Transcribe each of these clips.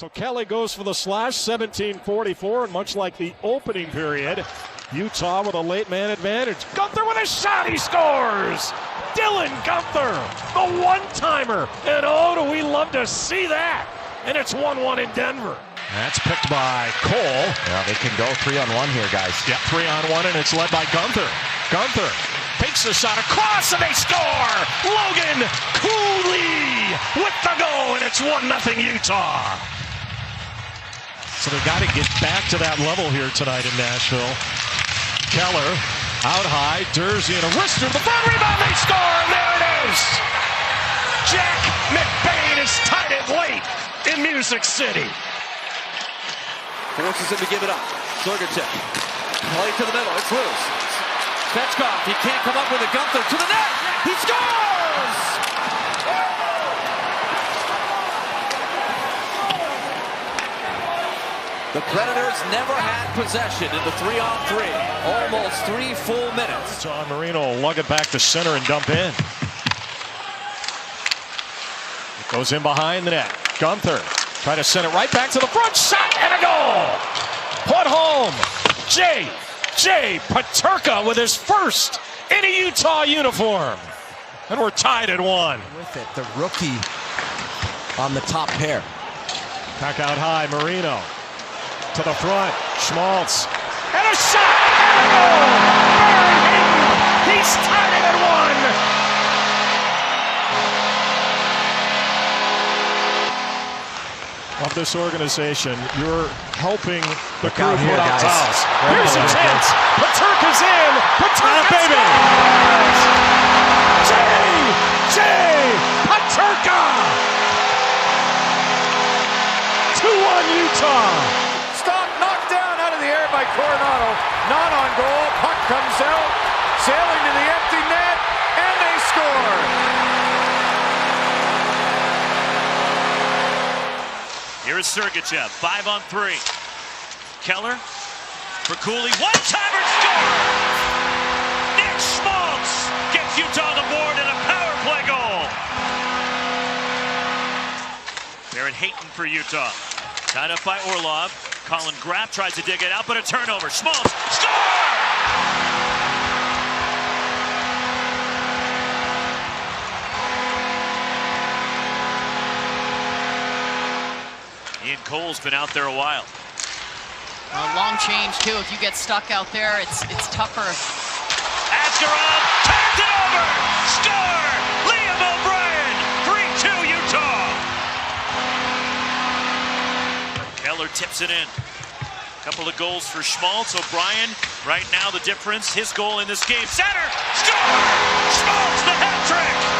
So Kelly goes for the slash, 17:44, and much like the opening period, Utah with a late man advantage. Gunther with a shot, he scores! Dylan Gunther, the one-timer, and oh, do we love to see that! And it's 1-1 in Denver. That's picked by Cole. Yeah, they can go 3-on-1 here, guys. Yeah, 3-on-1, and it's led by Gunther. Gunther takes the shot across, and they score! Logan Cooley with the goal, and it's 1-0 Utah. So they got to get back to that level here tonight in Nashville. Keller out high, Dursey and a wrister, the front rebound, they score, and there it is! Jack McBain has tied it late in Music City. Forces him to give it up. Sergachev. Play to the middle. It's loose. Svechkov. He can't come up with a Gunther to the net. He scores! The Predators never had possession in the 3-on-3. Almost 3 full minutes. John Marino will lug it back to center and dump in. It goes in behind the net. Gunther try to send it right back to the front. Shot and a goal! Put home. J.J. Peterka with his first in a Utah uniform. And we're tied at 1. With it, the rookie on the top pair. Back out high, Marino. To the front, Schmaltz. And a shot and a goal! Barry Hayton, he's tied it at 1. Of this organization, you're helping the crew put out towels. Here's a chance. Peterka's in. Peterka, baby. J.J. Peterka. 2-1 Utah. Stop, knocked down out of the air by Coronado. Not on goal. Puck comes out, sailing to the empty net, and they score. Here's Sergachev, 5-on-3. Keller for Cooley, one-timer score! Nick Schmaltz gets Utah on the board and a power play goal. Barrett Hayton for Utah. Tied up by Orlov. Colin Graff tries to dig it out, but a turnover. Schmaltz, score! Ian Cole's been out there a while. Long change too. If you get stuck out there, it's tougher. Askarov turns it over. Score! Liam O'Brien. 3-2 Utah. Keller tips it in. Couple of goals for Schmaltz. O'Brien right now the difference. His goal in this game. Center. Score! Schmaltz the hat trick.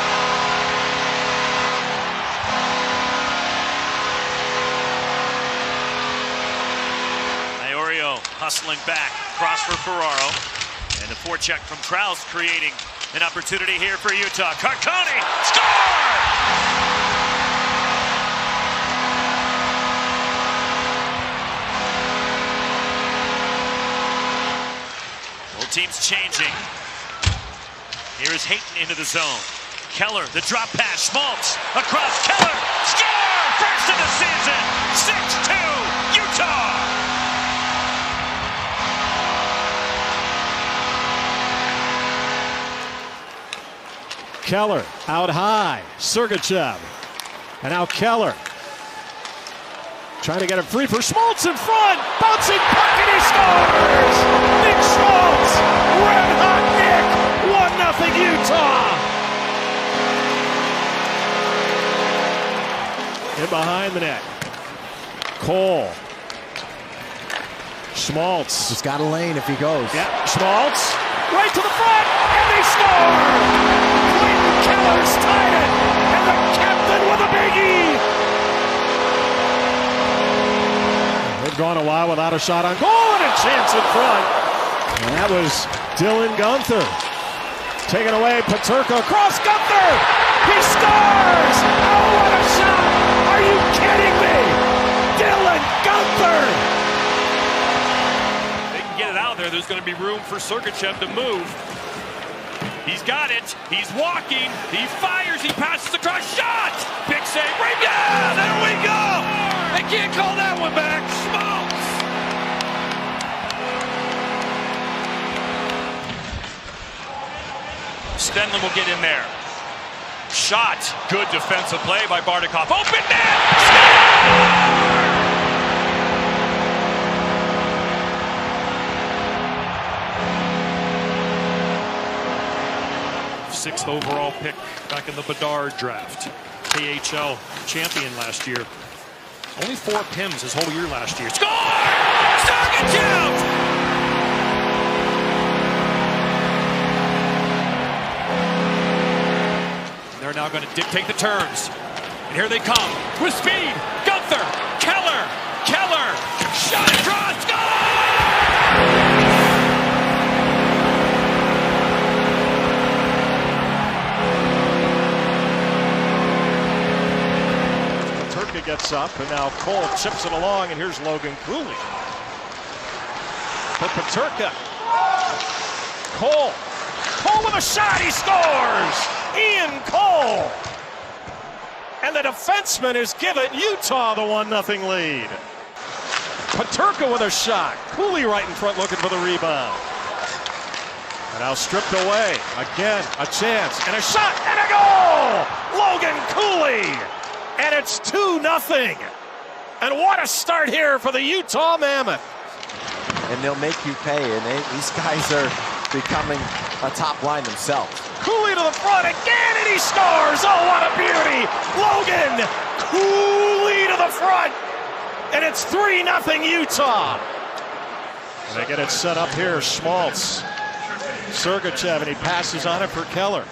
Hustling back, cross for Ferraro, and the forecheck from Krause creating an opportunity here for Utah. Carcone, score! Both teams changing. Here is Hayton into the zone. Keller, the drop pass, Schmaltz, across Keller, score! First of the season, 6-2, Utah! Keller out high, Sergachev, and now Keller trying to get it free for Schmaltz in front, bouncing puck and he scores! Nick Schmaltz, red hot Nick, 1-0 Utah. In behind the net, Cole, Schmaltz. He's got a lane if he goes. Yeah, Schmaltz, right to the front, and they score! Keller's tied it, and the captain with a biggie! They've gone a while without a shot on goal, and a chance in front. And that was Dylan Gunther. Taken away, Peterka across Gunther! He scores! Oh, what a shot! Are you kidding me? Dylan Gunther! They can get it out there. There's going to be room for Sergachev to move. He's got it. He's walking. He fires. He passes across. Shot! Big save. Right. Yeah, there we go! They can't call that one back. Schmaltz. Stenlund will get in there. Shot. Good defensive play by Bardakov. Open net. Sixth overall pick back in the Bedard draft. KHL champion last year. Only 4 PIMs his whole year last year. Score! Sergachev! They're now going to dictate the turns. And here they come. With speed. Gunther. Keller. Shot across. Score! Gets up, and now Cole chips it along, and here's Logan Cooley. For Peterka. Cole with a shot, he scores! Ian Cole! And the defenseman has given Utah the 1-0 lead. Peterka with a shot. Cooley right in front looking for the rebound. And now stripped away. Again, a chance, and a shot, and a goal! Logan Cooley! And it's 2-0. And what a start here for the Utah Mammoth. And they'll make you pay, and these guys are becoming a top line themselves. Cooley to the front again, and he scores! Oh, what a beauty! Logan Cooley to the front! And it's 3-0 Utah. And they get it set up here. Schmaltz. Sergachev, and he passes on it for Keller.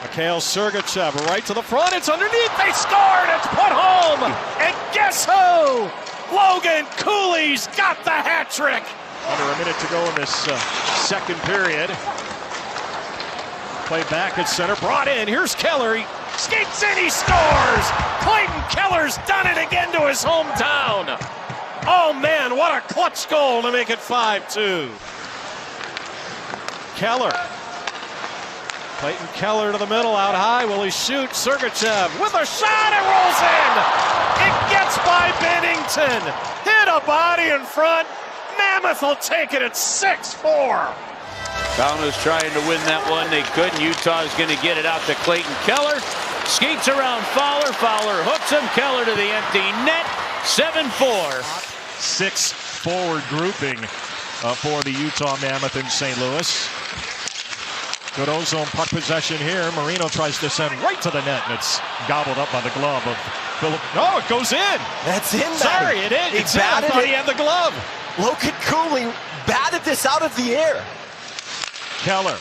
Mikhail Sergachev right to the front. It's underneath. They scored. It's put home. And guess who? Logan Cooley's got the hat trick. Under a minute to go in this second period. Play back at center. Brought in. Here's Keller. He skates in. He scores. Clayton Keller's done it again to his hometown. Oh, man, what a clutch goal to make it 5-2. Keller. Clayton Keller to the middle, out high. Will he shoot? Sergachev with a shot. It rolls in. It gets by Bennington. Hit a body in front. Mammoth will take it at 6-4. Kauna's trying to win that one. They couldn't. Utah is going to get it out to Clayton Keller. Skates around Fowler. Fowler hooks him. Keller to the empty net. 7-4. 6 forward grouping for the Utah Mammoth in St. Louis. Good ozone puck possession here. Marino tries to send right to the net, and it's gobbled up by the glove of Philip. No, it goes in. That's in. Sorry, it is. It's in. I thought he had the glove. Logan Cooley batted this out of the air. Keller.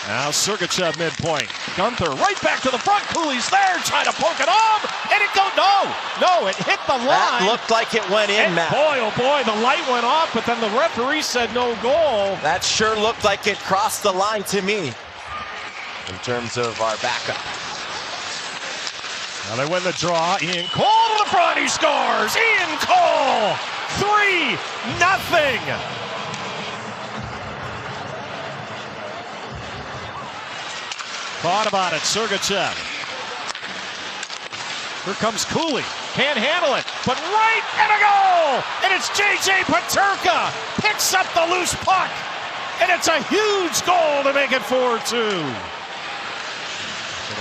Now Sergachev midpoint. Gunther right back to the front. Cooley's there trying to poke it off. And it goes, no, it hit the line. That looked like it went in, and Matt. Boy, oh boy, the light went off, but then the referee said no goal. That sure looked like it crossed the line to me in terms of our backup. Now they win the draw. Ian Cole to the front. He scores. Ian Cole. 3-0. Thought about it, Sergachev. Here comes Cooley. Can't handle it, but right and a goal! And it's J.J. Peterka picks up the loose puck. And it's a huge goal to make it 4-2. So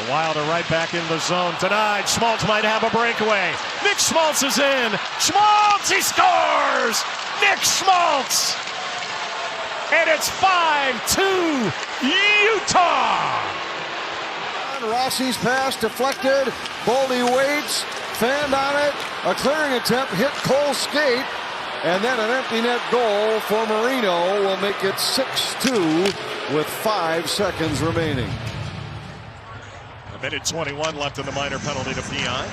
the Wild are right back in the zone. Denied. Schmaltz might have a breakaway. Nick Schmaltz is in. Schmaltz, he scores! Nick Schmaltz! And it's 5-2 Utah! Rossi's pass deflected. Boldy waits, fanned on it. A clearing attempt hit Cole's skate. And then an empty net goal for Marino will make it 6-2 with 5 seconds remaining. A minute 21 left in the minor penalty to PI.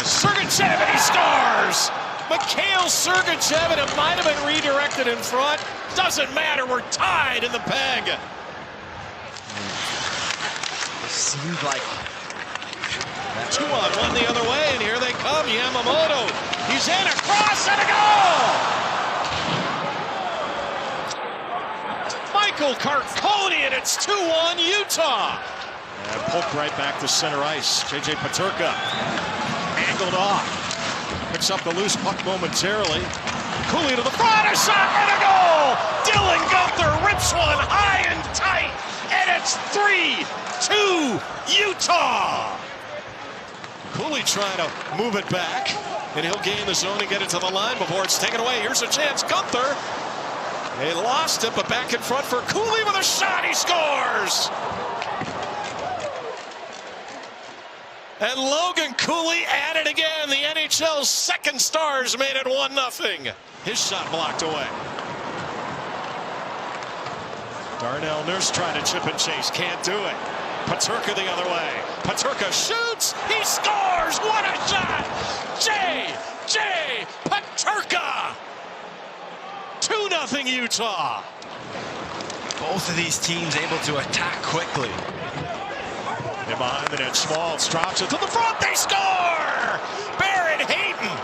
Sergachev, and he scores! Mikhail Sergachev, and it might have been redirected in front. Doesn't matter, we're tied in the peg. Seemed like 2-on-1 the other way, and here they come. Yamamoto, he's in, across, and a goal! Michael Carcone, and it's 2-1 Utah. And poked right back to center ice. J.J. Peterka. wriggled off. Picks up the loose puck momentarily. Cooley to the front, a shot and a goal! Dylan Gunther rips one high and tight, and it's 3-2 Utah! Cooley trying to move it back, and he'll gain the zone and get it to the line before it's taken away. Here's a chance, Gunther. They lost it, but back in front for Cooley with a shot, he scores! And Logan Cooley added again. The NHL's second Stars made it 1-0. His shot blocked away. Darnell Nurse trying to chip and chase. Can't do it. Peterka the other way. Peterka shoots. He scores. What a shot. J.J. Peterka. 2-0 Utah. Both of these teams able to attack quickly. And behind the net, Schmaltz drops it to the front. They score! Barrett Hayton.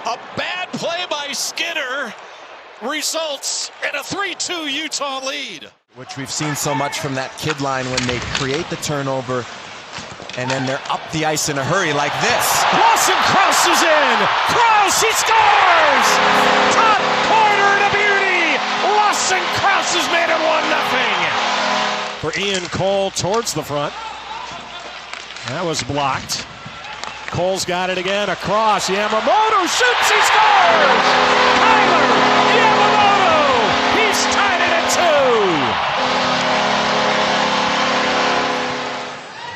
A bad play by Skinner results in a 3-2 Utah lead. Which we've seen so much from that kid line when they create the turnover and then they're up the ice in a hurry like this. Lawson Krause is in. Krause, he scores! Top corner and a beauty. Lawson Krause has made it 1-0. For Ian Cole towards the front. That was blocked. Cole's got it again. Across. Yamamoto shoots. He scores! Tyler Yamamoto! He's tied it at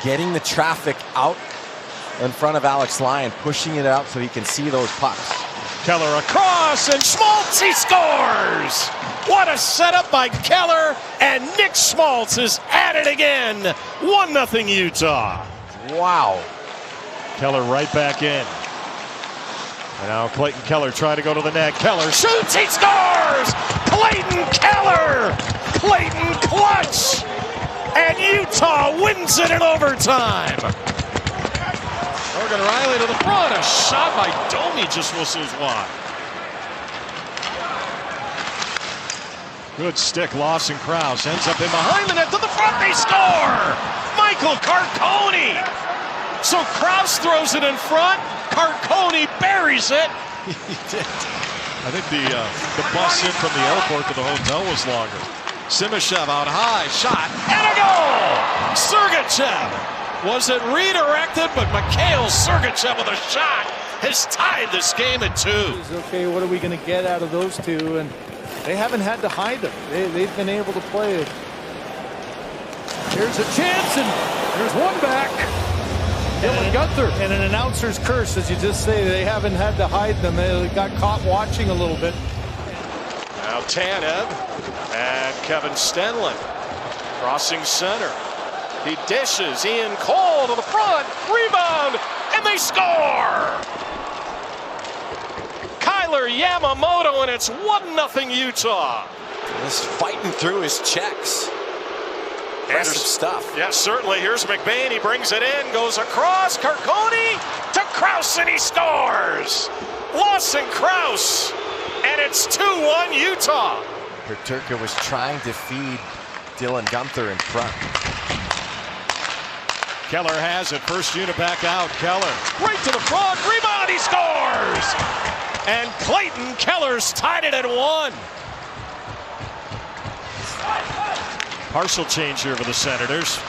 2. Getting the traffic out in front of Alex Lyon, pushing it out so he can see those pucks. Keller across, and Schmaltz, he scores! What a setup by Keller, and Nick Schmaltz is at it again. 1-0 Utah. Wow. Keller right back in. And now Clayton Keller trying to go to the net. Keller shoots, he scores! Clayton Keller! Clayton clutch! And Utah wins it in overtime. Morgan Riley to the front. A shot by Domi just whistles wide. Good stick, Lawson Krause ends up in behind the net to the front. They score! Michael Carcone. So Krause throws it in front. Carcone buries it. He did. I think the bus in from the airport to the hotel was longer. Simashev out high, shot, and a goal! Sergachev. Was it redirected, but Mikhail Sergachev with a shot has tied this game at 2. Okay, what are we going to get out of those two? And they haven't had to hide them. They've been able to play it. Here's a chance, and there's one back. Dylan Gunther. And an announcer's curse, as you just say. They haven't had to hide them. They got caught watching a little bit. Now Tanev and Kevin Stenlund crossing center. He dishes. Ian Cole to the front. Rebound. And they score. Kyler Yamamoto, and it's 1-0 Utah. Just fighting through his checks. Impressive stuff. Yes, certainly. Here's McBain. He brings it in. Goes across. Carcone to Krause, and he scores. Lawson Krause. And it's 2-1 Utah. Peterka was trying to feed Dylan Gunther in front. Keller has it. First unit back out. Keller right to the front. Rebound. He scores. And Clayton Keller's tied it at 1. Partial change here for the Senators.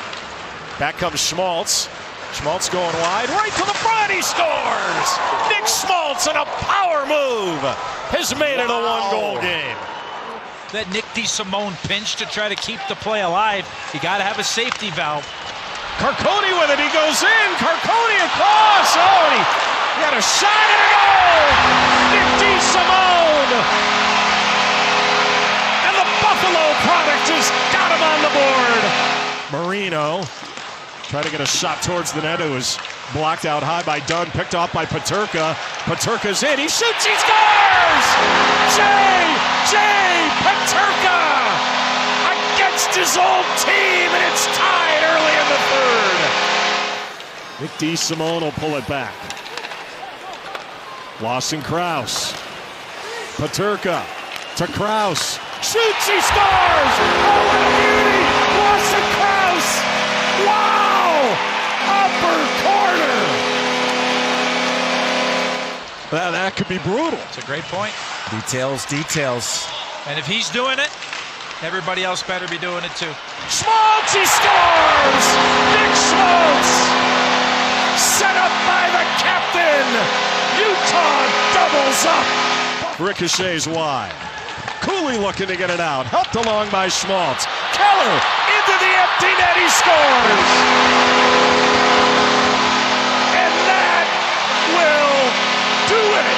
Back comes Schmaltz. Schmaltz going wide. Right to the front. He scores. Nick Schmaltz in a power move has made it a 1-goal game. That Nick DeSimone pinch to try to keep the play alive. You got to have a safety valve. Carcone with it. He goes in. Carcone across. Oh, and he got a shot and a goal. Nick DeSimone. And the Buffalo product has got him on the board. Marino tried to get a shot towards the net. It was blocked out high by Dunn. Picked off by Peterka. Peterka's in. He shoots. He scores. J.J. Peterka against his old team, and it's tied early in the third. Nick DeSimone will pull it back. Lawson Krause. Peterka to Krause. Shoots, he scores! Oh, what a beauty! Lawson Krause! Wow! Upper corner! That could be brutal. It's a great point. Details. And if he's doing it, everybody else better be doing it too. Schmaltz, he scores! Nick Schmaltz! Set up by the captain! Utah doubles up! Ricochets wide. Cooley looking to get it out. Helped along by Schmaltz. Keller into the empty net, he scores! And that will do it!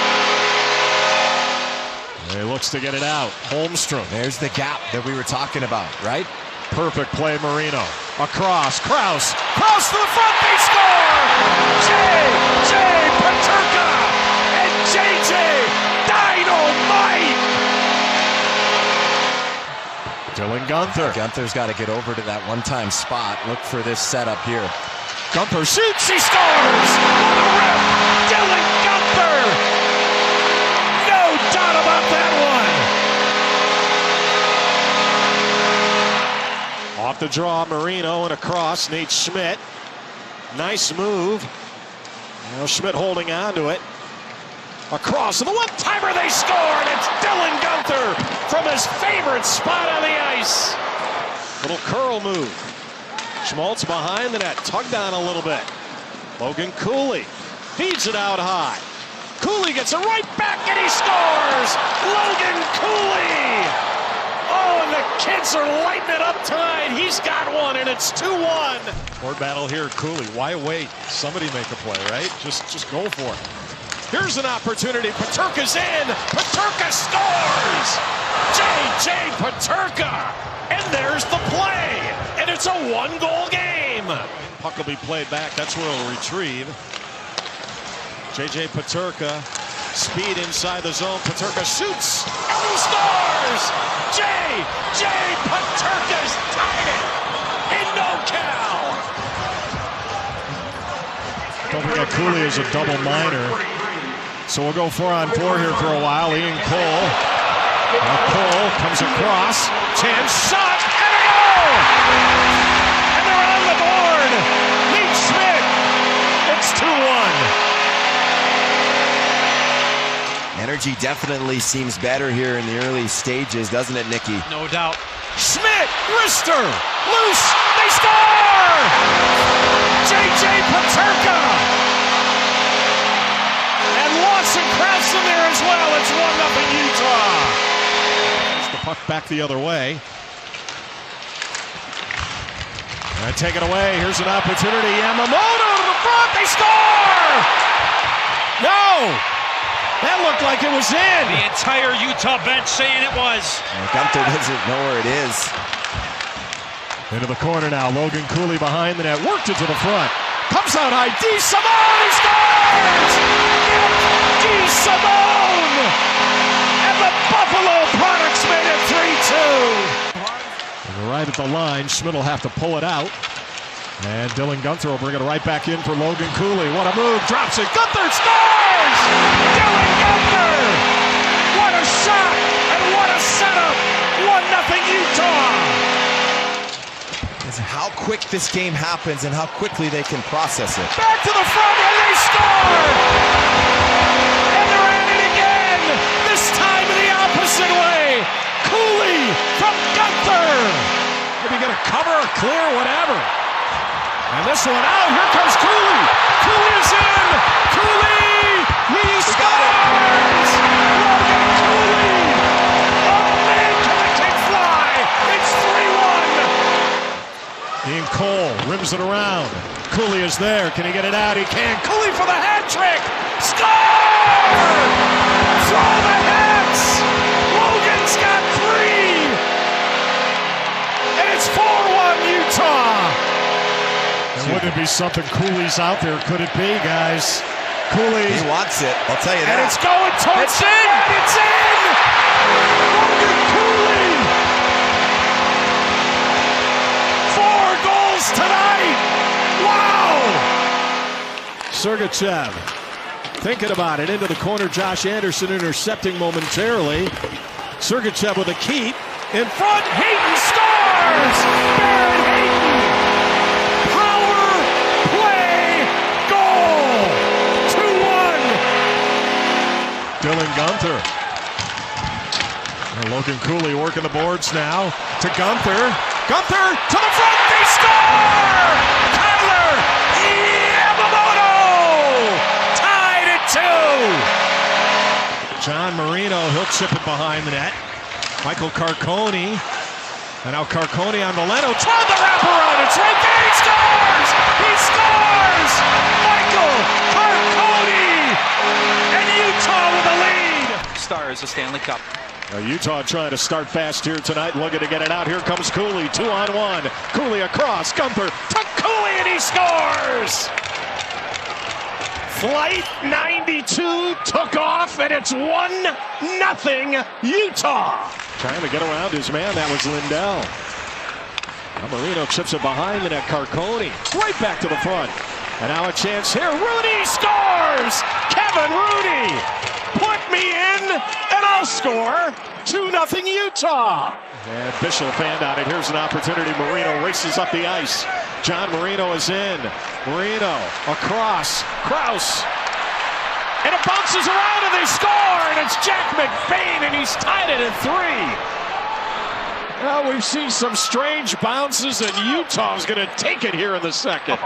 He looks to get it out. Holmstrom. There's the gap that we were talking about, right? Perfect play, Marino. Across, Kraus. Kraus to the front, they score! J.J. Peterka and J.J. Dynamite! Dylan Gunther. Gunther's got to get over to that one-time spot. Look for this setup here. Gunther shoots, he scores! What a rip! Dylan Gunther! No doubt about that one! Off the draw, Marino and across, Nate Schmidt. Nice move. Now Schmidt holding on to it. Across, and the one-timer, they score, and it's Dylan Gunther from his favorite spot on the ice. Little curl move. Schmaltz behind the net, tugged on a little bit. Logan Cooley feeds it out high. Cooley gets it right back, and he scores! Logan Cooley! Oh, and the kids are lighting it up tonight. He's got one, and it's 2-1. Board battle here, Cooley. Why wait? Somebody make a play, right? Just go for it. Here's an opportunity. Peterka's in. Peterka scores! J.J. Peterka! And there's the play. And it's a one-goal game. Puck will be played back. That's where he'll retrieve. J.J. Peterka. Speed inside the zone. Peterka shoots. And he scores! J.J. Peterka's tied it in NoCal. Don't forget Cooley is a double minor. So we'll go 4-on-4 here for a while. Ian Cole. Now Cole comes across. Chance shot and a goal! And they're on the board. Nate Schmidt. It's 2-1. Energy definitely seems better here in the early stages, doesn't it, Nicky? No doubt. Schmidt, wrister, loose, they score! J.J. Peterka. Lawson Krause in there as well. It's 1-0 Utah. There's the puck back the other way. All right, take it away. Here's an opportunity. Yamamoto to the front. They score! No! That looked like it was in. The entire Utah bench saying it was. Gunther doesn't know where it is. Into the corner now. Logan Cooley behind the net. Worked it to the front. Comes out high. DeSimone, he scores! D. Simone! And the Buffalo Products made it 3-2. And right at the line, Schmidt will have to pull it out. And Dylan Gunther will bring it right back in for Logan Cooley. What a move. Drops it. Gunther scores! Dylan Gunther! What a shot! And what a setup! 1-0 Utah! How quick this game happens and how quickly they can process it. Back to the front and they score! And they're at it again! This time the opposite way! Cooley from Gunther! Maybe get a cover or clear, whatever. And this one out, here comes Cooley! Cooley is in! Cooley! He scores! Logan Cooley! Oh man, can the kick fly? It's 3-1! Ian Cole rims it around. Cooley is there. Can he get it out? He can. Cooley for the hat trick. Score! Throw the hats! Logan's got 3! And it's 4-1 Utah! And wouldn't it be something Cooley's out there? Could it be, guys? Cooley. He wants it. I'll tell you that. And it's going towards It's in! It's in! Logan Cooley! 4 goals tonight! Wow! Sergachev thinking about it. Into the corner, Josh Anderson intercepting momentarily. Sergachev with a keep. In front, Hayton scores! Barrett Hayton! Power play goal! 2-1! Dylan Gunther. And Logan Cooley working the boards now to Gunther. Gunther to the front. They score! Tyler Yamamoto tied at 2. John Marino, he'll chip it behind the net. Michael Carcone. And now Carcone on the Leno. Tried the wraparound. It's right there. He scores! He scores! Michael Carcone! And Utah with the lead. Stars, a Stanley Cup. Now Utah trying to start fast here tonight, looking to get it out. Here comes Cooley, 2-on-1. Cooley across, Gunther to Cooley, and he scores! Flight 92 took off, and it's 1-0 Utah. Trying to get around his man, that was Lindell. Now Marino chips it behind the net, Carcone, right back to the front. And now a chance here, Rudy scores! Kevin Rudy! Put me in, and I'll score. 2-0 Utah. And Bischel fanned on it. Here's an opportunity. Marino races up the ice. John Marino is in. Marino across. Krause. And it bounces around, and they score. And it's Jack McBain, and he's tied it at 3. Well, we've seen some strange bounces, and Utah's going to take it here in the second.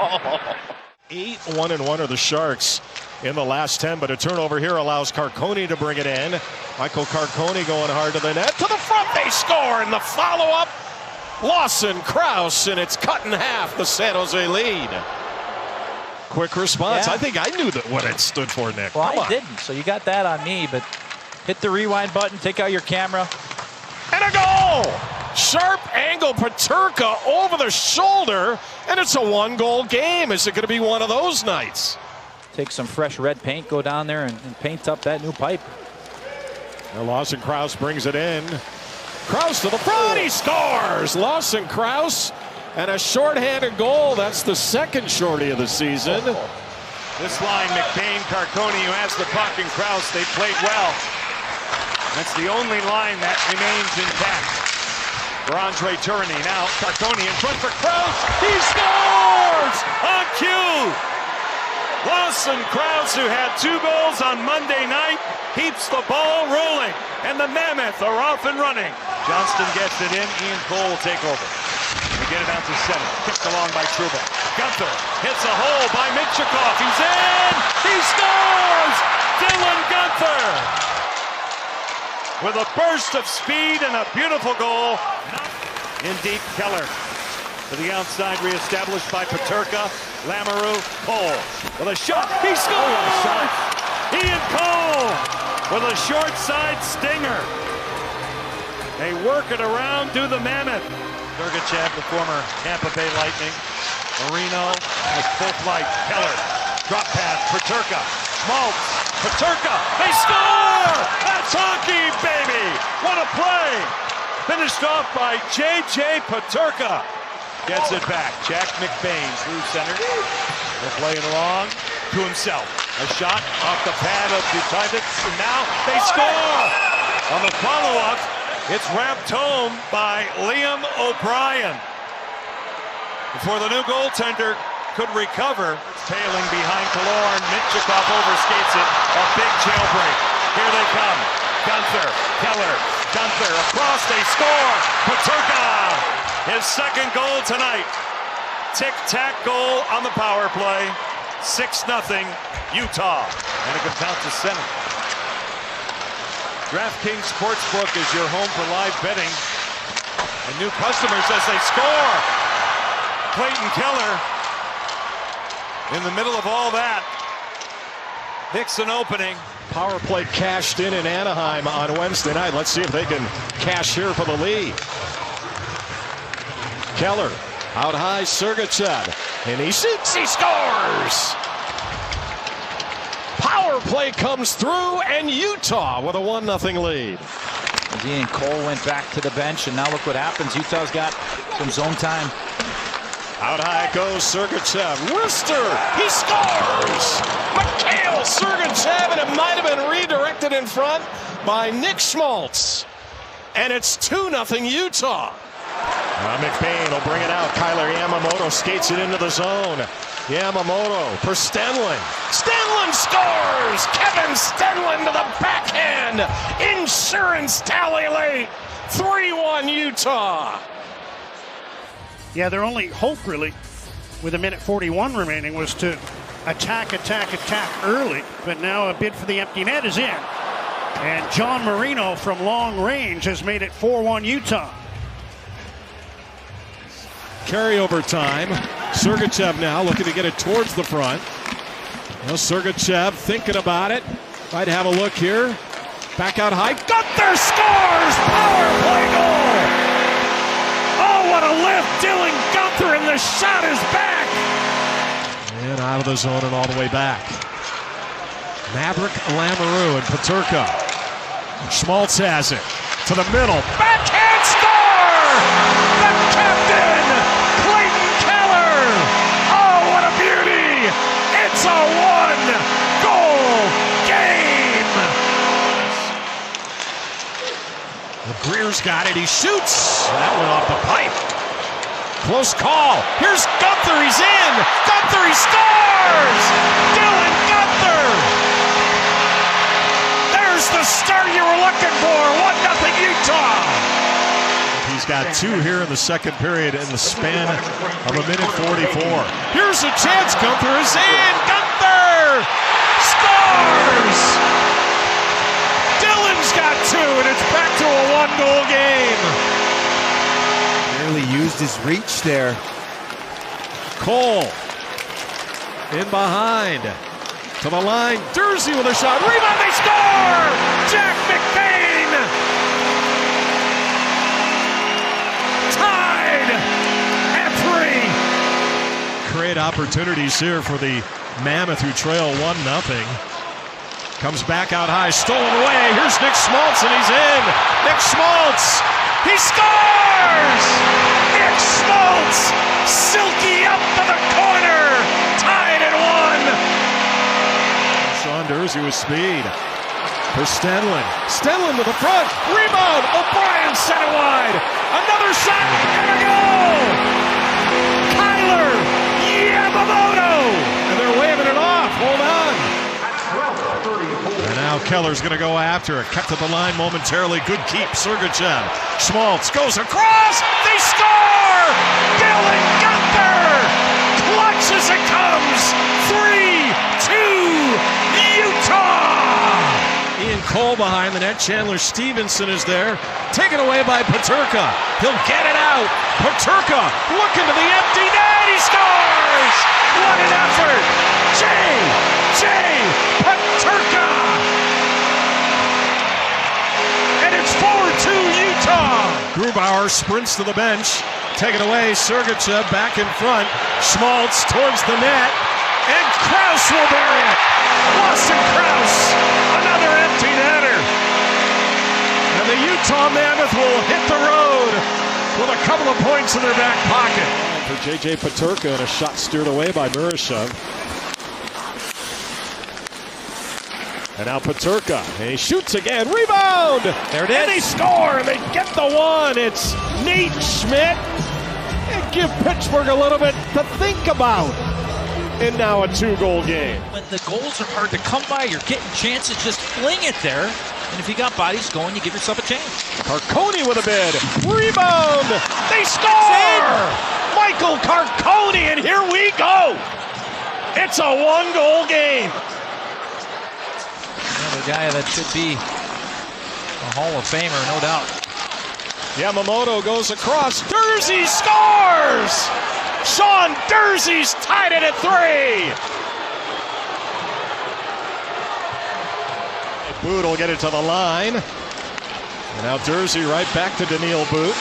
8-1-1 are the Sharks in the last 10, but a turnover here allows Carcone to bring it in. Michael Carcone going hard to the net. To the front, they score, and the follow-up, Lawson Krause, and it's cut in half, the San Jose lead. Quick response. Yeah. I think I knew what it stood for, Nick. Well, I didn't, so you got that on me, but hit the rewind button, take out your camera. And a goal! Sharp angle, Peterka over the shoulder, and it's a 1-goal game. Is it going to be one of those nights? Take some fresh red paint, go down there and paint up that new pipe. Now Lawson Krause brings it in. Krause to the front, he scores! Lawson Krause, and a shorthanded goal. That's the second shorty of the season. This line, McBain, Carcone, who has the puck, and Krause, they played well. That's the only line that remains intact. For Andre Tourigny, now Carcone in front for Krause. He scores! On cue! Lawson Krause, who had 2 goals on Monday night, keeps the ball rolling, and the Mammoth are off and running. Johnston gets it in. Ian Cole will take over. They get it out to center. Kicked along by Trouba. Gunther hits a hole by Mitchikov. He's in! He scores! Dylan Gunther! With a burst of speed and a beautiful goal. In deep, Keller. To the outside, reestablished by Peterka. Lamoureux, Cole. With a shot, he scores! Ian Cole with a short side stinger. They work it around to the Mammoth. Sergachev, the former Tampa Bay Lightning. Marino with full flight. Keller, drop pass, Peterka. Schmaltz, Peterka, they score! That's hockey, baby! What a play! Finished off by J.J. Peterka. Gets it back. Jack McBain through center. They're playing along to himself. A shot off the pad of Butivitz, and now they score! On the follow-up, it's wrapped home by Liam O'Brien. Before the new goaltender could recover, tailing behind Killorn, Mitchikov overskates it. A big jailbreak. Here they come. Gunther, Keller, Gunther across, they score! Peterka! His second goal tonight. Tic-tac goal on the power play. 6-0 Utah. And it comes out to center. DraftKings Sportsbook is your home for live betting. And new customers as they score. Clayton Keller in the middle of all that. Hicks an opening. Power play cashed in Anaheim on Wednesday night. Let's see if they can cash here for the lead. Keller out high, Sergachev, and he shoots, he scores! Power play comes through, and Utah with a 1-0 lead. Ian Cole went back to the bench, and now look what happens. Utah's got some zone time. Out high goes Sergachev. Worcester, he scores! Mikhail Sergachev, and it might have been redirected in front by Nick Schmaltz. And it's 2-0 Utah. McBain will bring it out. Kyler Yamamoto skates it into the zone. Yamamoto for Stenlund. Stenlund scores! Kevin Stenlund to the backhand. Insurance tally late. 3-1 Utah. Yeah, their only hope really with 1:41 remaining was to attack early. But now a bid for the empty net is in. And John Marino from long range has made it 4-1 Utah. Carryover time. Sergachev now looking to get it towards the front. Well, Sergachev thinking about it. Might have a look here. Back out high. Gunther scores! Power play goal! Oh, what a lift! Dylan Gunther, and the shot is back! And out of the zone and all the way back. Maverick Lamoureux and Peterka. Schmaltz has it. To the middle. Backhand score! The captain! Clayton Keller! Oh, what a beauty! It's a one-goal game! Greer's got it. He shoots. That went off the pipe. Close call. Here's Gunther. He's in. Gunther, he scores! Dylan Gunther! There's the start you were looking for. 1-0 Utah. He's got two here in the second period in the span of 1:44. Here's a chance. Gunther is in. Gunther scores! Dylan's got two, and it's back to a one-goal game. Barely used his reach there. Cole in behind. To the line. Dursey with a shot. Rebound, they score! Jack McBain! Tied at 3. Create opportunities here for the Mammoth, who trail 1-0. Comes back out high, stolen away. Here's Nick Schmaltz, and he's in. Nick Schmaltz, he scores! Nick Schmaltz, silky up to the corner, tied at 1. Sean Dursey with speed for Stenlund. Stenlund to the front, rebound. O'Brien sent it wide. Another shot, and a goal! Kyler Yamamoto, and they're waving it off. Hold on. And now Keller's going to go after it. Kept at the line momentarily. Good keep, Sergachev. Schmaltz goes across. They score! Dylan Gunther! Clutch as it comes. 3-2 Utah! Ian Cole behind the net. Chandler Stevenson is there. Taken away by Peterka. He'll get it out. Peterka looking to the empty net. He scores! What an effort! J. Peterka! And it's 4-2 Utah! Grubauer sprints to the bench. Taken away, Sergachev back in front. Schmaltz towards the net. And Krause will bury it! Boston Krause! Another empty netter! And the Utah Mammoth will hit the road with a couple of points in their back pocket. For J.J. Peterka, and a shot steered away by Murashov. And now Peterka, and he shoots again, rebound! There it is. And they score, and they get the one. It's Nate Schmidt. And give Pittsburgh a little bit to think about. And now a 2-goal game. When the goals are hard to come by, you're getting chances, just fling it there. And if you got bodies going, you give yourself a chance. Carcone with a bid. Rebound! They score! Michael Carcone, and here we go! It's a 1-goal game. Another guy that should be a Hall of Famer, no doubt. Yamamoto goes across. Dursey scores! Sean Dursey's tied it at 3. Boot will get it to the line. And now Dursey right back to Daniil Boot.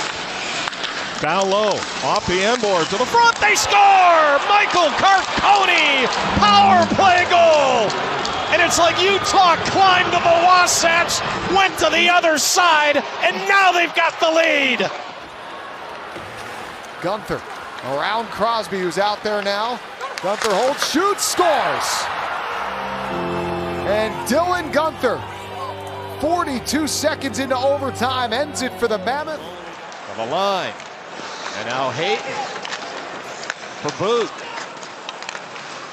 Down low, off the end board, to the front, they score! Michael Carcone, power play goal! And it's like Utah climbed the Wasatch, went to the other side, and now they've got the lead. Gunther around Crosby, who's out there now. Gunther holds, shoots, scores! And Dylan Gunther, 42 seconds into overtime, ends it for the Mammoth. On the line. And now Hayton for Boot.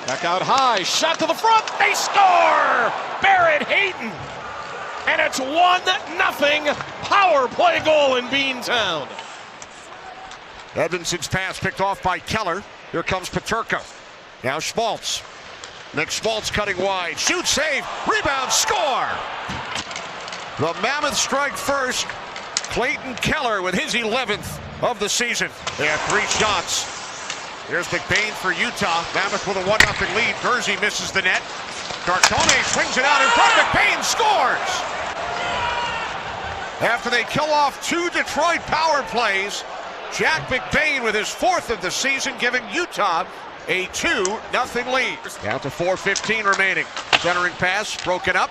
Back out high, shot to the front, they score! Barrett Hayton! And it's 1-0 power play goal in Beantown. Edmondson's pass picked off by Keller. Here comes Peterka. Now Schmaltz. Nick Schmaltz cutting wide. Shoot, save, rebound, score! The Mammoth strike first. Clayton Keller with his 11th of the season. They have 3 shots. Here's McBain for Utah. Mammoth with a 1-0 lead. Jersey misses the net. Cartone swings it out in front. McBain scores! After they kill off 2 Detroit power plays, Jack McBain with his 4th of the season, giving Utah a 2-0 lead. Down to 4:15 remaining. Centering pass broken up.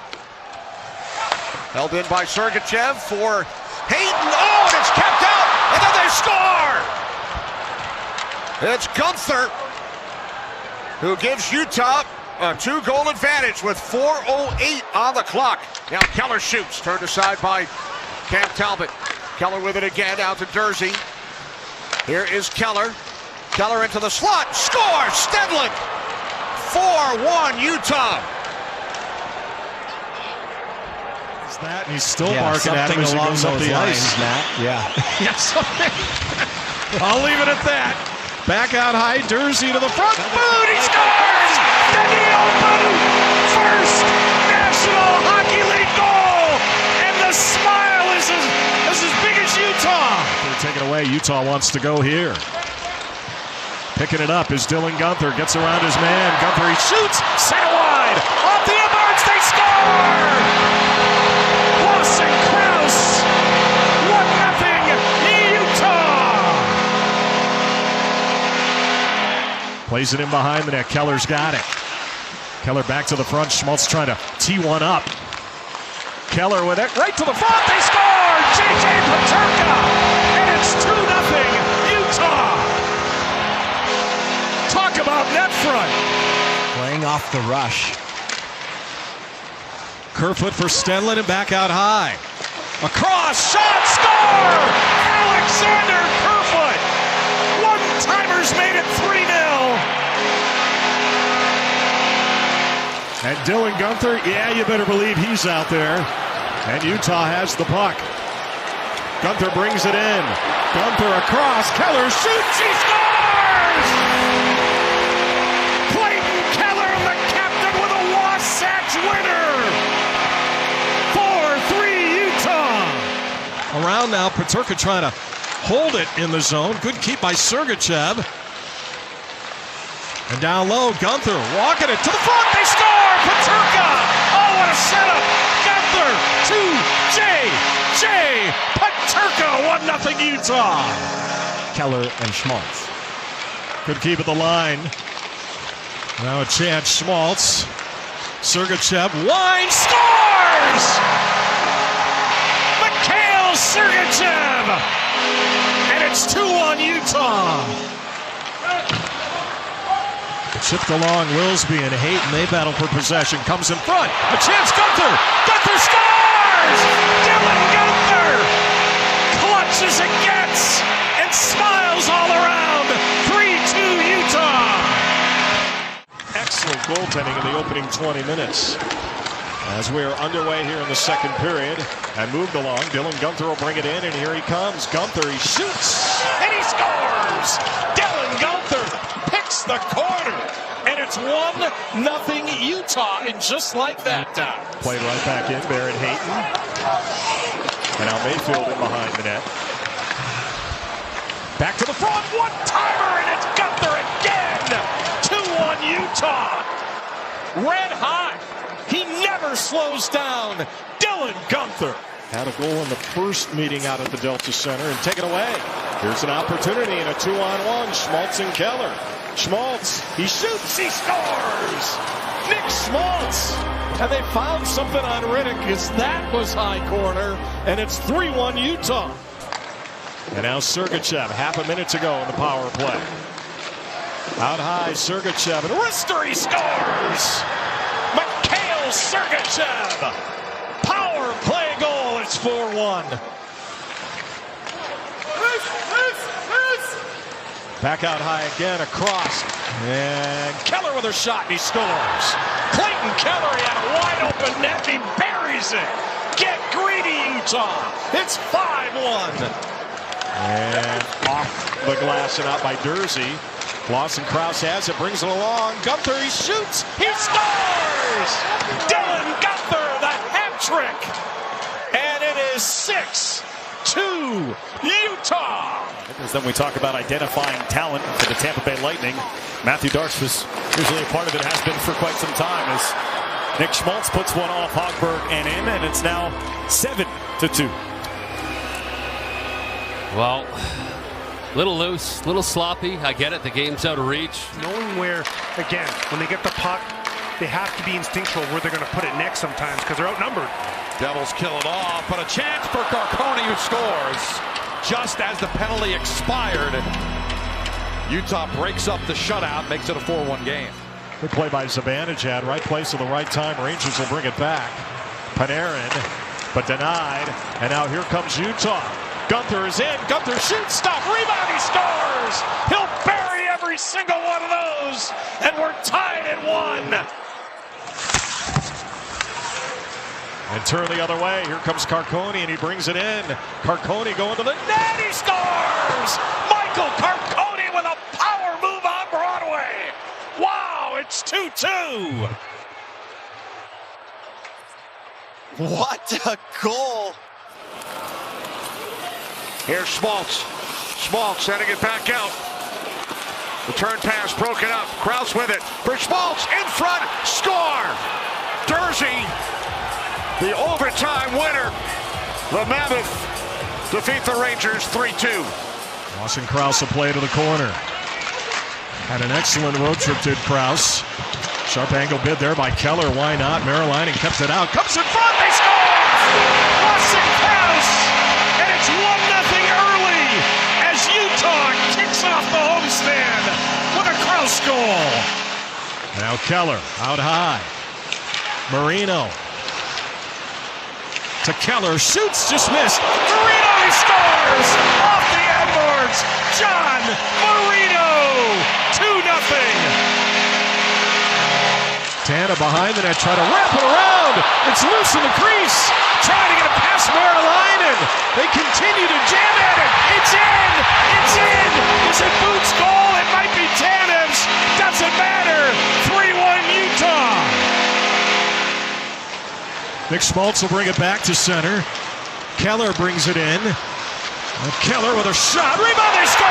Held in by Sergachev for Hayton. Oh, and it's kept out, and then they score! It's Gunther who gives Utah a 2-goal advantage with 4:08 on the clock. Now Keller shoots, turned aside by Cam Talbot. Keller with it again, out to Jersey. Here is Keller. Keller into the slot, score! Stedling! 4-1 Utah. Is that? And he's still barking at him as he goes up the ice. Matt. Yeah. Yes. I'll leave it at that. Back out high, Jersey to the front. Boot, he scores! Daniel Boot! First National Hockey League goal! And the smile is as big as Utah. They're taken away. Utah wants to go here. Picking it up is Dylan Gunther. Gets around his man. Gunther, he shoots. Set wide. Off the boards, they score! Lawson Krause. 1-0 Utah. Plays it in behind the net. Keller's got it. Keller back to the front. Schmaltz trying to tee one up. Keller with it right to the front. They score! J.J. Peterka! And it's 2-0 Utah! Talk about net front. Playing off the rush. Kerfoot for Stenlund and back out high. Across, shot, score! Alexander Kerfoot! One-timers made it 3-0. And Dylan Gunther, yeah, you better believe he's out there. And Utah has the puck. Gunther brings it in. Gunther across, Keller shoots, he scores! Clayton Keller, the captain, with a Wasatch winner! 4-3 Utah! Around now, Peterka trying to hold it in the zone. Good keep by Sergachev. And down low, Gunther walking it to the front. They score! Peterka! Oh, what a setup! Gunther to J.J. Peterka! 1-0 Utah! Keller and Schmaltz. Good keep at the line. Now a chance, Schmaltz. Sergachev, line, scores! Mikhail Sergachev! And it's 2-1 Utah! Chipped along Wilsby and Hayton. They battle for possession. Comes in front. A chance, Gunther! Gunther scores! Dylan Gunther! Clutch as it gets! And smiles all around! 3-2 Utah! Excellent goaltending in the opening 20 minutes. As we are underway here in the second period and moved along, Dylan Gunther will bring it in, and here he comes. Gunther, he shoots, and he scores! Dylan Gunther picks the corner, and it's 1-0 Utah, and just like that. Played right back in, Barrett Hayton. And now Mayfield in behind the net. Back to the front, one-timer, and it's Gunther again! 2-1 Utah! Red hot! He never slows down. Dylan Gunther had a goal in the first meeting out at the Delta Center and take it away. Here's an opportunity in a 2-on-1. Schmaltz and Keller. Schmaltz, he shoots, he scores! Nick Schmaltz! And they found something on Riddick because that was high corner, and it's 3-1 Utah. And now Sergachev, half a minute to go in the power play. Out high, Sergachev, and wrister, he scores! Sergachev! Power play goal, it's 4-1. Back out high again, across. And Keller with a shot, and he scores. Clayton Keller, he had a wide open net, and he buries it. Get greedy, Utah. It's 5-1. And off the glass and out by Dursey. Lawson Krause has it, brings it along. Gunther, he shoots, he scores! Dylan Gunther, the hat trick. And it is 6-2 Utah. Because then we talk about identifying talent for the Tampa Bay Lightning. Matthew Darche was usually a part of it, has been for quite some time, as Nick Schmaltz puts one off Hogberg and in, and it's now 7-2. Well, little loose, little sloppy. I get it. The game's out of reach. Knowing where, again, when they get the puck, they have to be instinctual where they're going to put it next sometimes because they're outnumbered. Devils kill it off, but a chance for Carcone, who scores just as the penalty expired. Utah breaks up the shutout, makes it a 4-1 game. Good play by Zibanejad, right place at the right time. Rangers will bring it back. Panarin, but denied. And now here comes Utah. Gunther is in. Gunther shoots, stop, rebound, he scores! He'll bury every single one of those, and we're tied at 1. And turn the other way. Here comes Carcone, and he brings it in. Carcone going to the net, he scores! Michael Carcone with a power move on Broadway. Wow, it's 2-2. What a goal! Here's Schmaltz. Schmaltz sending it back out. The turn pass broken up. Krause with it. For Schmaltz in front. Score! Dursey, the overtime winner. The Mammoth defeat the Rangers 3-2. Lawson Krause will play to the corner. Had an excellent road trip, did Krause. Sharp angle bid there by Keller. Why not? Marilainen kept it out. Comes in front. They score! Lawson Krause! And it's 1-0 early as Utah kicks off the homestand with a Krause goal. Now Keller out high. Marino to Keller, shoots, just missed. Marino, he scores! Off the boards, John Marino! 2-0. Tana behind the net, try to wrap it around. It's loose in the crease. Trying to get it past Marilainen. They continue to jam at it. It's in! It's in! Is it Boots' goal? It might be Tanev's. Doesn't matter. 3-1 Utah. Nick Schmaltz will bring it back to center. Keller brings it in. And Keller with a shot. Rebound, they score!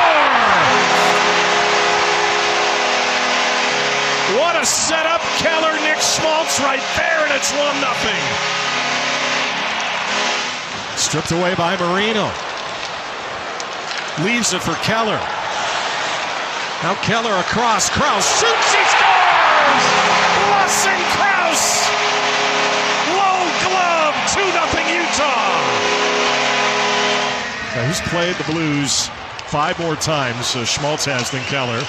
What a setup. Keller, Nick Schmaltz right there, and it's 1-0. Stripped away by Marino. Leaves it for Keller. Now Keller across. Krause shoots, he scores! Lawson Krause! Low glove, 2-0 Utah. Now, who's played the Blues 5 more times, Schmaltz has, than Keller.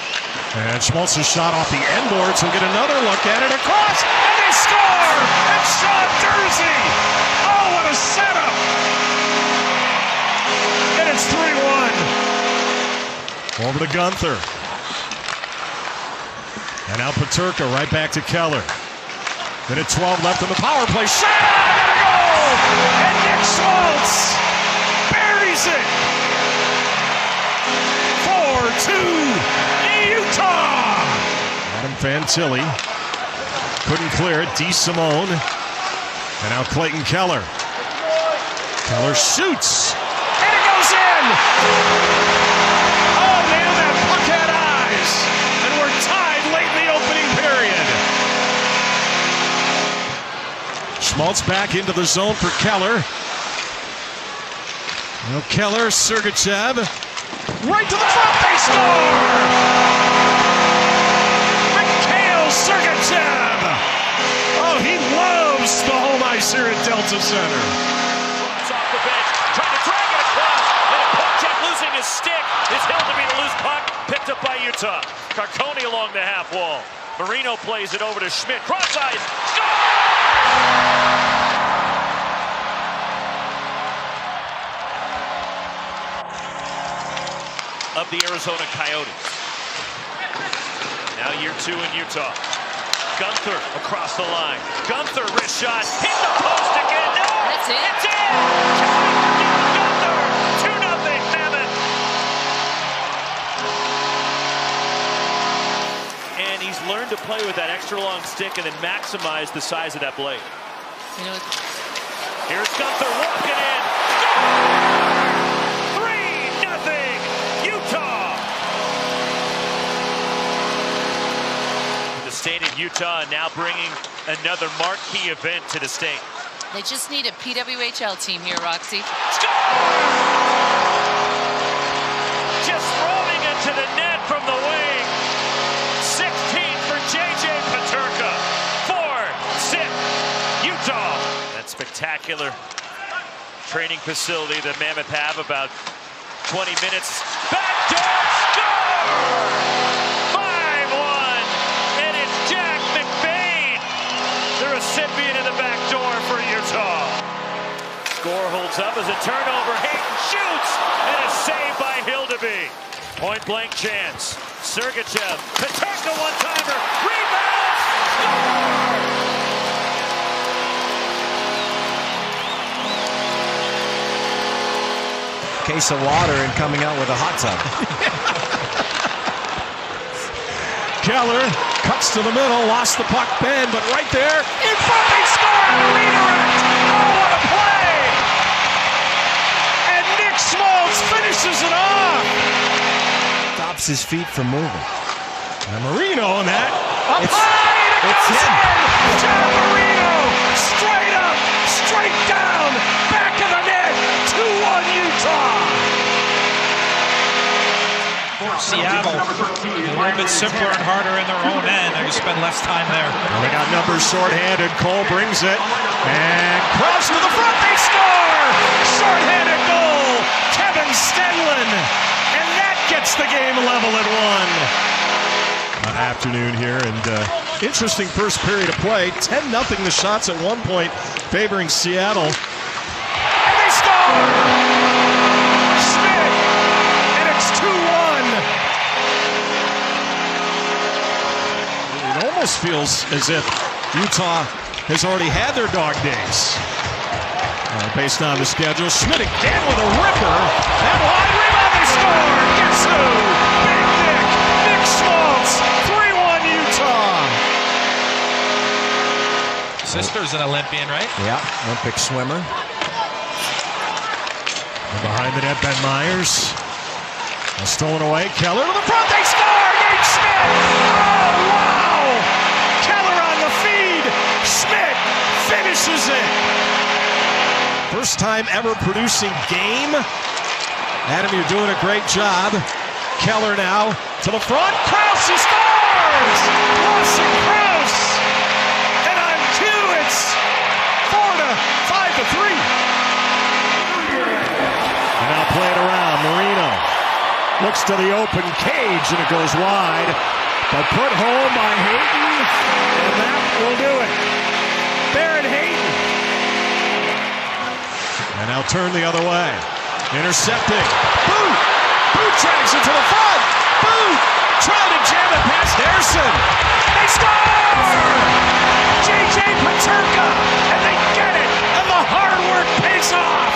And Schmaltz's shot off the end boards. He'll get another look at it across, and they score! It's Sean Dursey! Oh, what a setup! And it's 3-1. Over to Gunther. And now Peterka right back to Keller. Minute 12 left in the power play. Shot! And a goal! And Nick Schmaltz buries it! 4-2 Utah! Adam Fantilli couldn't clear it. DeSimone. And now Clayton Keller. Keller shoots! And it goes in! Oh man, that puck had eyes! And we're tied late in the opening period. Schmaltz back into the zone for Keller. Now Keller, Sergachev, right to the front, they score! Mikhail Sergachev! Oh, he loves the home ice here at Delta Center. It's off the bench, trying to drag it across, and a puck check losing his stick is held to be the loose puck, picked up by Utah. Carcone along the half wall. Marino plays it over to Schmidt, cross ice, score! Of the Arizona Coyotes. Now year 2 in Utah. Gunther across the line. Gunther wrist shot. Hit the post again. No! That's it. It's in! Gunther! 2-0 Mammoth. And he's learned to play with that extra long stick and then maximize the size of that blade. You know, Here's Gunther walking in. 3-0 Utah. The state of Utah now bringing another marquee event to the state. they just need a PWHL team here, Roxy. Just throwing it to the net from the wing. 16 for J.J. Peterka. 4-6 Utah. That spectacular training facility that Mammoth have, about 20 minutes. Backdoor score! 5-1. And it's Jack McBain, the recipient of the back door for Utah. Score holds up as a turnover. Hayden shoots, and a save by Hildeby. Point blank chance. Sergachev, Peterka one-timer, rebound, score! Case of water and coming out with a hot tub. Keller cuts to the middle, lost the puck, Ben, but right there, in front, they score on a redirect. Oh, what a play! And Nick Schmaltz finishes it off. Stops his feet from moving. And Marino on that. Up It's high, him. John Marino, straight up, straight down, back of the net, 2-1 Utah. Seattle, a little bit simpler and harder in their own end. They're going to spend less time there. Well, they got numbers shorthanded. Cole brings it. And cross to the front. They score! Shorthanded goal. Kevin Stenlin. And that gets the game level at 1. Afternoon here. And interesting first period of play. 10-0 the shots at one point favoring Seattle. And they score! Schmidt. And it's 2-1. It almost feels as if Utah has already had their dog days. Based on the schedule, Schmidt again with a ripper. That wide rebound, they score! Guess who? Big Nick Schmaltz, 3-1 Utah. Sister's an Olympian, right? Yeah, Olympic swimmer. And behind the net, Ben Myers. Stolen away, Keller to the front, they score! Nate Schmidt! Oh, wow! Keller on the feed! Schmidt finishes it! First time ever producing game. Adam, you're doing a great job. Keller now to the front. Krause, he scores! Lawson Krause! And on two, it's 5-3. And now play it around. Marino looks to the open cage, and it goes wide. But put home by Hayden, and that will do it. Barrett Hayden. And now turn the other way. Intercepting. Boot! Boot drags it to the front. Boot! Trying to jam it past Harrison. They score! J.J. Peterka, and they get it, and the hard work pays off.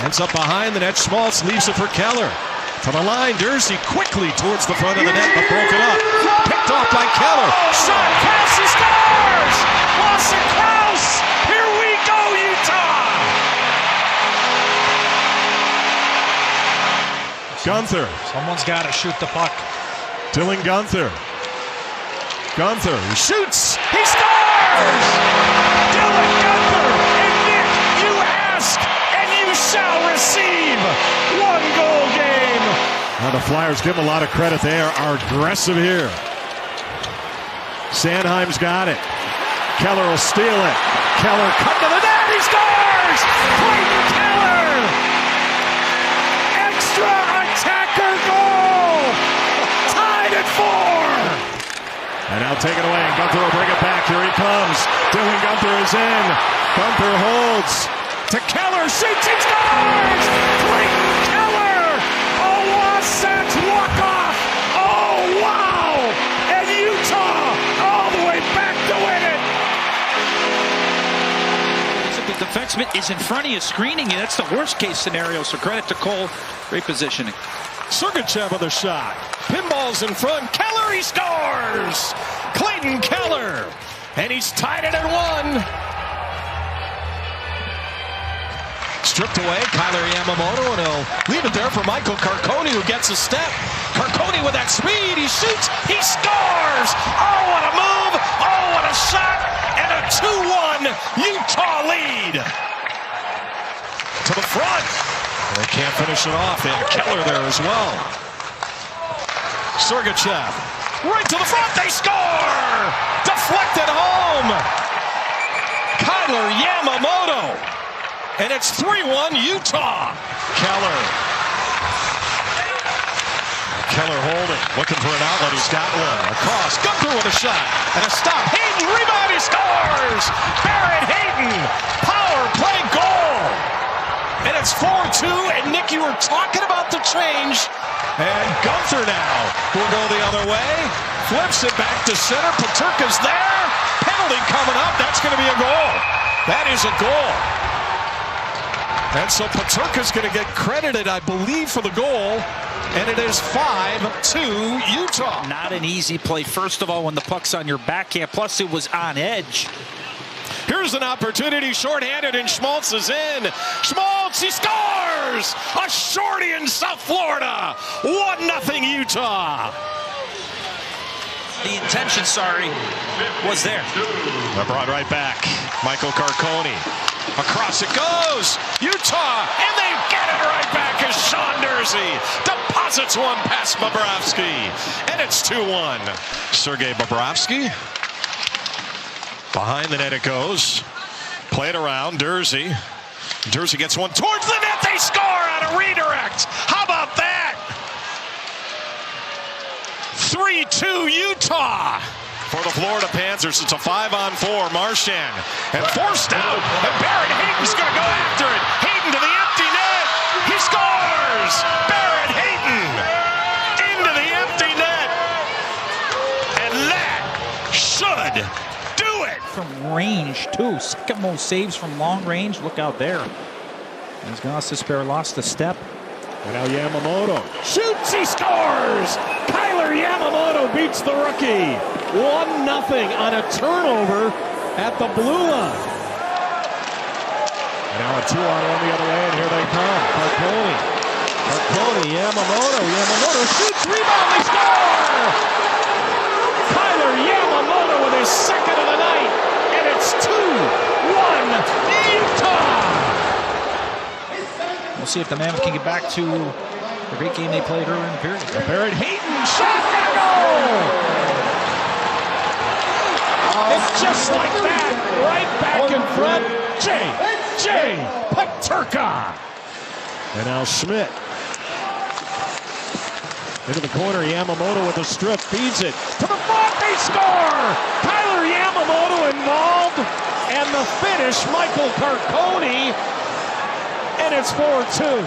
Ends up behind the net. Schmaltz leaves it for Keller. To the line, Dursey quickly towards the front of the net, but broken up. Picked off by Keller. Shot, Krause, he scores! Lawson Krause! Here we go, Utah! Gunther. Someone's got to shoot the puck. Dylan Gunther. Gunther, he shoots! He scores! Dylan Gunther! And Nick, you ask, and you shall receive! 1-goal game! Now the Flyers give them a lot of credit. They are aggressive here. Sanheim's got it. Keller will steal it. Keller cut to the net. He scores! Clayton Keller! Extra attacker goal! Tied at 4! And now take it away. And Gunther will bring it back. Here he comes. Dylan Gunther is in. Gunther holds. To Keller. Shoots. He scores! Clayton Keller! A Wasatch walk-off! Oh, defenseman is in front of you screening you. That's the worst case scenario, so credit to Cole. Great positioning. Sergachev with a shot. Pinball's in front. Keller, he scores! Clayton Keller. And he's tied it at 1. Stripped away, Kyler Yamamoto, and he'll leave it there for Michael Carcone, who gets a step. Carcone with that speed, he shoots, he scores! Oh, what a move! Oh, what a shot! And a 2-1 Utah lead! To the front. They can't finish it off. They have Keller there as well. Sergachev, right to the front, they score! Deflected home! Kyler Yamamoto! And it's 3-1 Utah. Keller holding, looking for an outlet. He's got one. Across, Gunther with a shot. And a stop. Hayden, rebound, he scores! Barrett Hayden, power play goal! And it's 4-2, and Nick, you were talking about the change. And Gunther now will go the other way. Flips it back to center. Peterka's there. Penalty coming up. That's going to be a goal. That is a goal. And so Peterka's going to get credited, I believe, for the goal. And it is 5-2 Utah. Not an easy play. First of all, when the puck's on your backhand, plus it was on edge. Here's an opportunity, shorthanded, and Schmaltz is in. Schmaltz, he scores! A shorty in South Florida. 1-0 Utah. The intention, was there. They're brought right back. Michael Carcone. Across it goes. Utah, and they get it right back as Sean Durzi deposits one past Bobrovsky. And it's 2-1. Sergei Bobrovsky. Behind the net it goes. Played around. Durzi. Durzi gets one towards the net. They score on a redirect. How about that? 3-2 Utah. For the Florida Panthers, it's a 5-on-4. Marchand and forced out. And Barrett Hayton's going to go after it. Hayton to the empty net. He scores. Barrett Hayton into the empty net. And that should do it. From range, too. Second most saves from long range. Look out there. As Gostisbehere lost a step. And now Yamamoto shoots, he scores! Kyler Yamamoto beats the rookie. 1-0 on a turnover at the blue line. And now a 2-on-1 the other way, and here they come. Carcone, Yamamoto shoots, rebound, they score! Kyler Yamamoto with his second of the night, and it's 2-1 Utah! We'll see if the Mammoth can get back to the great game they played earlier in the period. Barrett Hayton, shot, goal! And just like that, right back in front, J. Peterka. And now Schmidt. Into the corner, Yamamoto with a strip, feeds it. To the front, they score! Kyler Yamamoto involved, and the finish, Michael Carcone. And it's 4-2.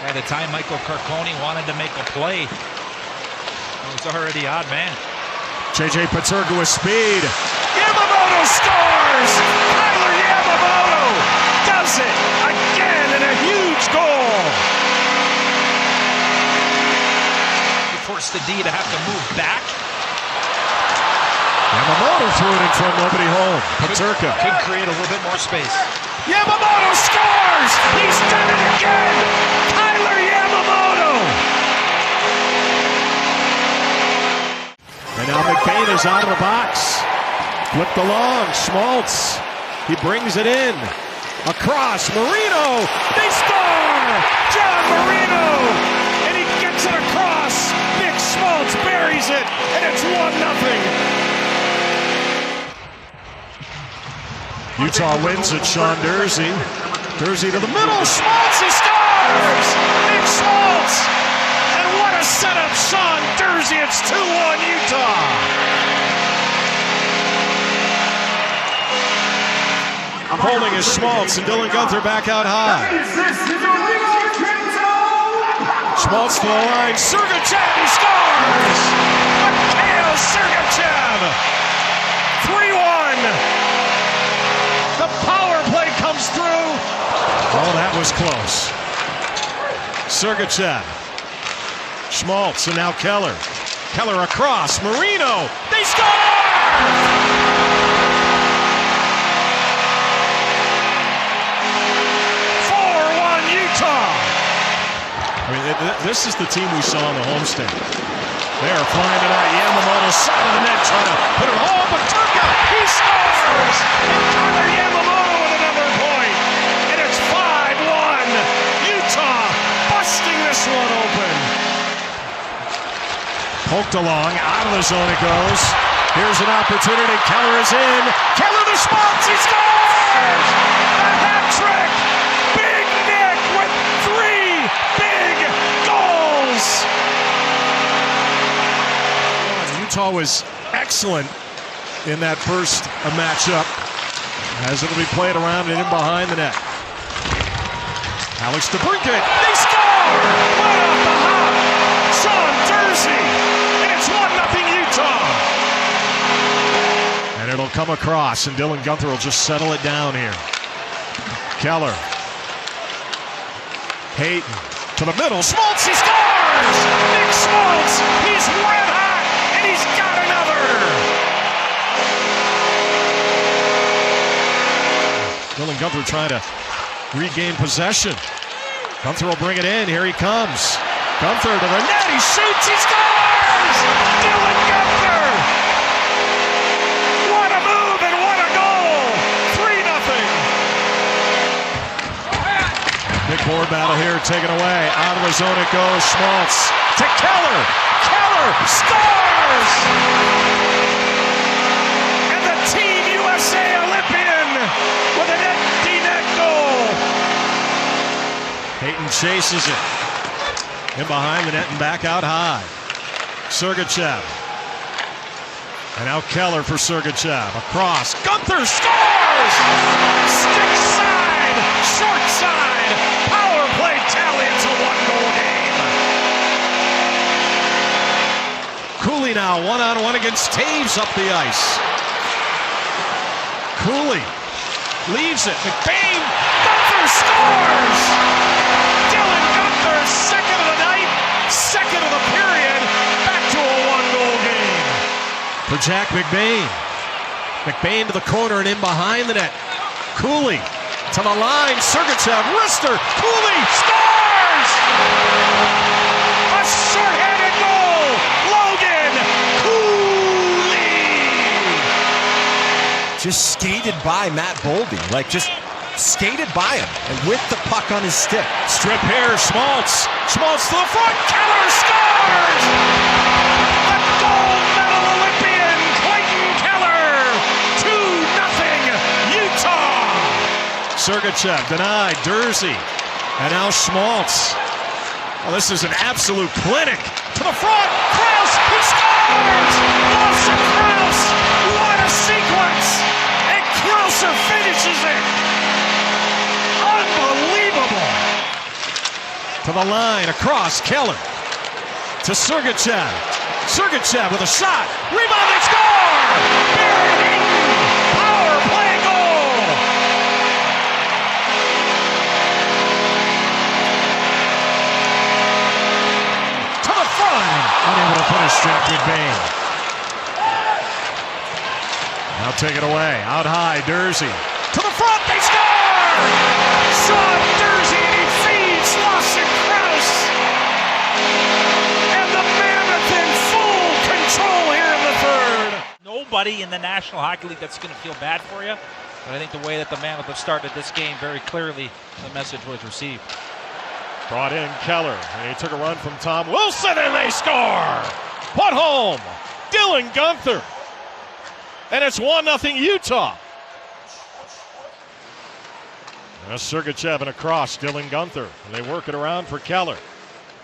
At the time, Michael Carcone wanted to make a play. He was already odd man. J.J. Peterka with speed. Yamamoto scores! Kyler Yamamoto does it again, and a huge goal. He forced the D to have to move back. Yamamoto threw it in front, nobody home. Peterka could create a little bit more space. Yamamoto scores! He's done it again! Kyler Yamamoto! And now McBain is out of the box. Flipped along, Schmaltz. He brings it in. Across, Marino! They score! John Marino! And he gets it across! Nick Schmaltz buries it, and it's 1-0. Utah wins it, Sean Durzi. Durzi to the middle, Schmaltz, he scores! Nick Schmaltz! And what a setup, Sean Durzi, it's 2-1 Utah! Holding is Schmaltz, and Dylan Gunther back out high. Schmaltz to the line, Sergachev, he scores! Mikhail Sergachev! 3-1! The power play comes through. was close. Sergachev. Schmaltz and now Keller. Keller across. Marino. They score! 4-1 Utah. I mean, this is the team we saw in the homestand. They are flying tonight. Yamamoto side of the net trying to put it home. But Turka, he scores! And Tyler Yamamoto with another point. And it's 5-1. Utah busting this one open. Poked along, out of the zone it goes. Here's an opportunity. Keller is in. Keller to Schmaltz. He scores! A hat trick. Big Nick with 3 big goals. Utah was excellent in that first matchup, as it'll be played around and in behind the net. Alex DeBrincat. They score! Right off the hop. Sean Dursey. And it's 1-0 Utah. And it'll come across, and Dylan Guenther will just settle it down here. Keller. Hayton to the middle. Schmaltz, he scores! Nick Schmaltz, he's red hot, and he's got another! Dylan Guenther trying to regain possession. Guenther will bring it in. Here he comes. Guenther to the net. He shoots. He scores! Dylan Guenther! What a move and what a goal! 3-0. Big board battle here taken away. Out of the zone it goes. Schmaltz to Keller. Keller scores! And the Team USA Olympian with an empty net goal. Hayton chases it. In behind the net and back out high. Sergachev. And now Keller for Sergachev. Across. Guenther scores! Stick side, short side. Power play tally. It's a 1-goal game. Cooley now 1-on-1 against Taves up the ice. Cooley leaves it. McBain. Guenther scores! Dylan Guenther, second of the night, second of the period, back to a 1-goal game. For Jack McBain. McBain to the corner and in behind the net. Cooley to the line. Sergachev, wrister. Cooley scores! A short-handed goal. Logan Cooley. Just skated by Matt Boldy. Like, just skated by him and with the puck on his stick. Strip here, Schmaltz. Schmaltz to the front. Keller scores! The gold medal Olympian, Clayton Keller. 2-0 Utah. Sergachev denied. Dursey. And now Schmaltz. Well, this is an absolute clinic. To the front. Krause. He scores! Lawson Krause. What a sequence. And Krause finishes it. Unbelievable! To the line, across, Keller. To Sergachev. Sergachev with a shot. Rebound, they score! Barry Hayton, power play goal! To the front! Unable to punish Jack McBain. Now take it away. Out high, Dursey. To the front, they score! Sean Dursey, and he feeds Lawson Krause. And the Mammoth in full control here in the third. Nobody in the National Hockey League that's going to feel bad for you. But I think the way that the Mammoth have started this game, very clearly the message was received. Brought in Keller, and he took a run from Tom Wilson, and they score! Put home, Dylan Guenther. And it's 1-0 Utah. Now Sergachev and across, Dylan Guenther. And they work it around for Keller.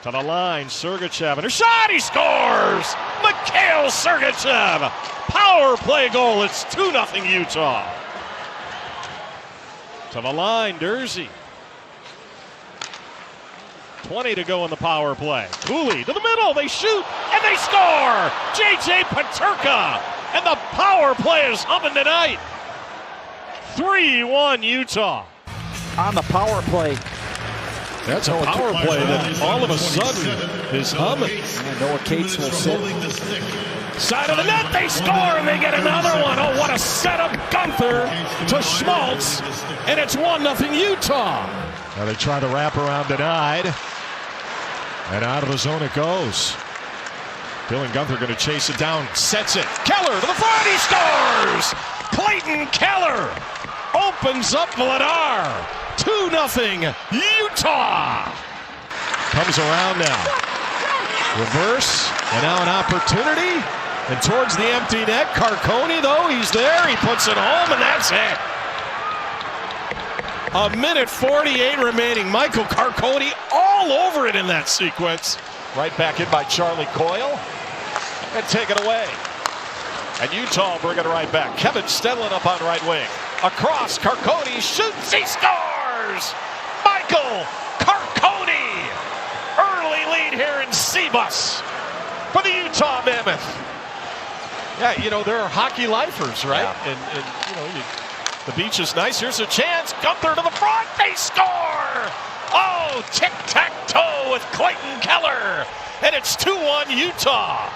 To the line, Sergachev, and a shot, he scores! Mikhail Sergachev, power play goal, it's 2-0 Utah. To the line, Dursey. 20 to go in the power play. Cooley to the middle, they shoot, and they score! J.J. Peterka, and the power play is humming tonight. 3-1 Utah. On the power play, That's a power play that all of a sudden is humming. Noah Cates will sit. Side of the net, they score, and they get another one. Oh, what a setup. Gunther to Schmaltz, and it's 1-0 Utah. Now they try to wrap around denied, and out of the zone it goes. Dylan Gunther going to chase it down, sets it. Keller to the front, he scores! Clayton Keller opens up Vladar. 2-0 Utah. Comes around now. Reverse, and now an opportunity. And towards the empty net, Carcone, though, he's there. He puts it home, and that's it. 1:48 remaining. Michael Carcone all over it in that sequence. Right back in by Charlie Coyle. And take it away. And Utah bring it right back. Kevin Stenlund up on right wing. Across, Carcone shoots, he scores! Michael Carcone! Early lead here in Cbus for the Utah Mammoth. Yeah, you know, there are hockey lifers, right? Yeah. And you know, the beach is nice. Here's a chance. Gunther to the front. They score! Oh, tic-tac-toe with Clayton Keller. And it's 2-1 Utah.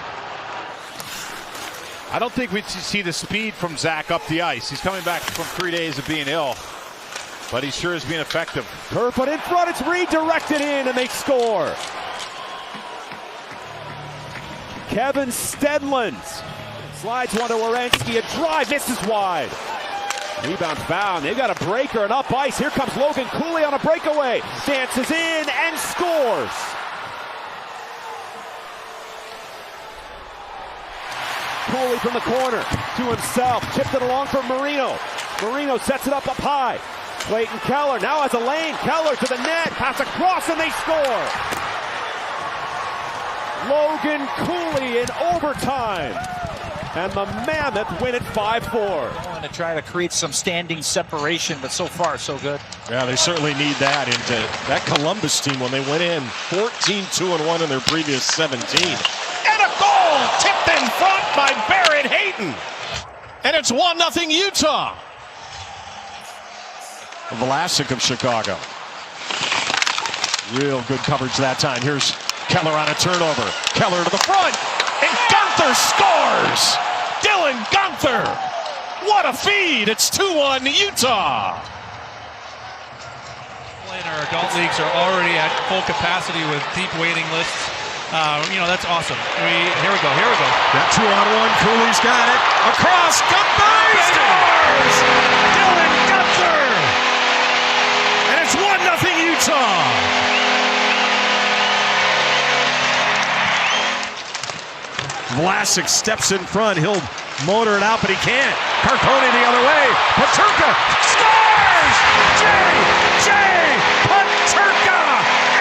I don't think we see the speed from Zach up the ice. He's coming back from 3 days of being ill, but he sure is being effective. Kerfoot in front, it's redirected in, and they score. Kevin Stenlund slides one to Werenski, a drive, misses wide. Rebound found, they've got a breaker and up ice. Here comes Logan Cooley on a breakaway. Dances in and scores. Cooley from the corner to himself, chipped it along for Marino. Marino sets it up high. Clayton Keller now has a lane. Keller to the net, pass across, and they score. Logan Cooley in overtime. And the Mammoth win it 5-4. I want to try to create some standing separation, but so far, so good. Yeah, they certainly need that. And that Columbus team, when they went in 14-2-1 in their previous 17. And a goal tipped in front by Barrett Hayton. And it's 1-0 Utah. Vlasic of Chicago. Real good coverage that time. Here's Keller on a turnover. Keller to the front. And Gunther scores! Dylan Gunther! What a feed! It's 2-1 Utah! In our adult leagues are already at full capacity with deep waiting lists. You know, that's awesome. Here we go. That 2-on-1, Cooley's got it. Across, Gunther! He scores! Dylan Gunther! And it's 1-0 Utah! Vlasic steps in front. He'll motor it out, but he can't. Carcone the other way. Peterka scores! J. Peterka!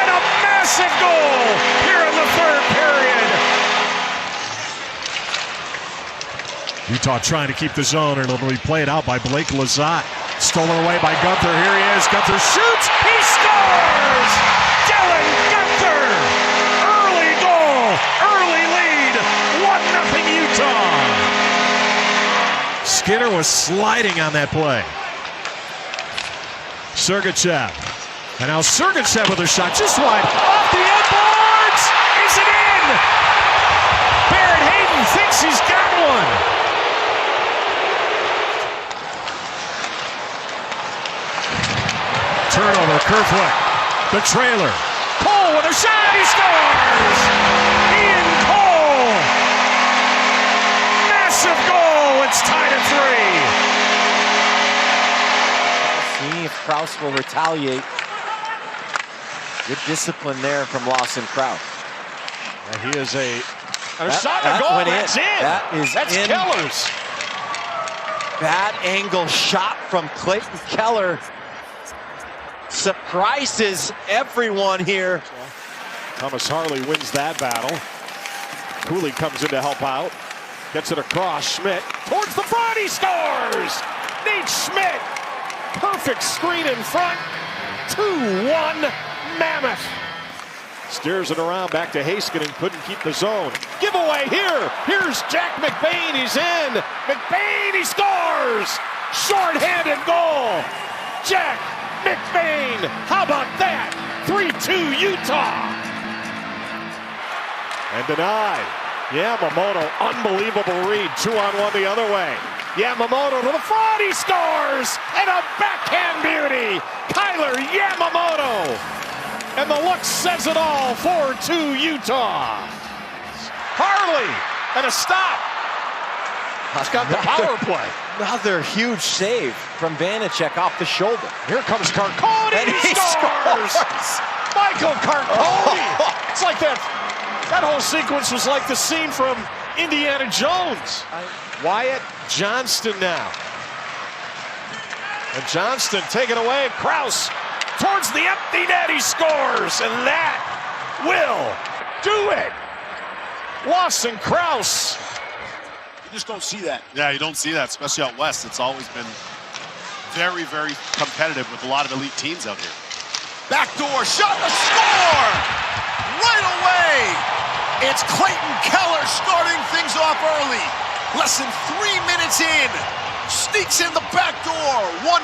And a massive goal here in the third period. Utah trying to keep the zone, and it'll be played out by Blake Lizotte. Stolen away by Gunther. Here he is. Gunther shoots. He scores! Dylan Gunther! Early goal. Early lead. 1-0 Utah. Skinner was sliding on that play. Sergachev. And now Sergachev with a shot just wide. Off the end boards! Is it in? Barrett Hayton thinks he's got one. Turnover, Kerfoot. The trailer. Cole with a shot. He scores! Ian Cole! Massive goal. It's tied at 3. See if Krause will retaliate. Good discipline there from Lawson Krause. Yeah, he is a shot and a goal. That's in. That's in. Keller's. That angle shot from Clayton Keller surprises everyone here. Thomas Harley wins that battle. Cooley comes in to help out. Gets it across. Schmidt towards the front. He scores! Nate Schmidt. Perfect screen in front. 2-1 Mammoth. Steers it around back to Heiskanen. Couldn't keep the zone. Giveaway here. Here's Jack McBain. He's in. McBain, he scores! Short-handed goal. Jack McBain. How about that? 3-2 4-2 Utah. And denied. Yamamoto, unbelievable read. 2-on-1 the other way. Yamamoto to the front, he scores! And a backhand beauty! Kyler Yamamoto! And the look says it all, 4-2 Utah. Harley, and a stop. He's got the power play. Another huge save from Vanacek off the shoulder. Here comes Carcone, and he scores! Michael Carcone! It's like that whole sequence was like the scene from Indiana Jones. Wyatt Johnston now. And Johnston taken away. Krause towards the empty net. He scores. And that will do it. Lawson Krause. You just don't see that. Yeah, you don't see that, especially out west. It's always been very, very competitive with a lot of elite teams out here. Backdoor shot, a score! Right away! It's Clayton Keller starting things off early. Less than 3 minutes in. Sneaks in the back door. 1-0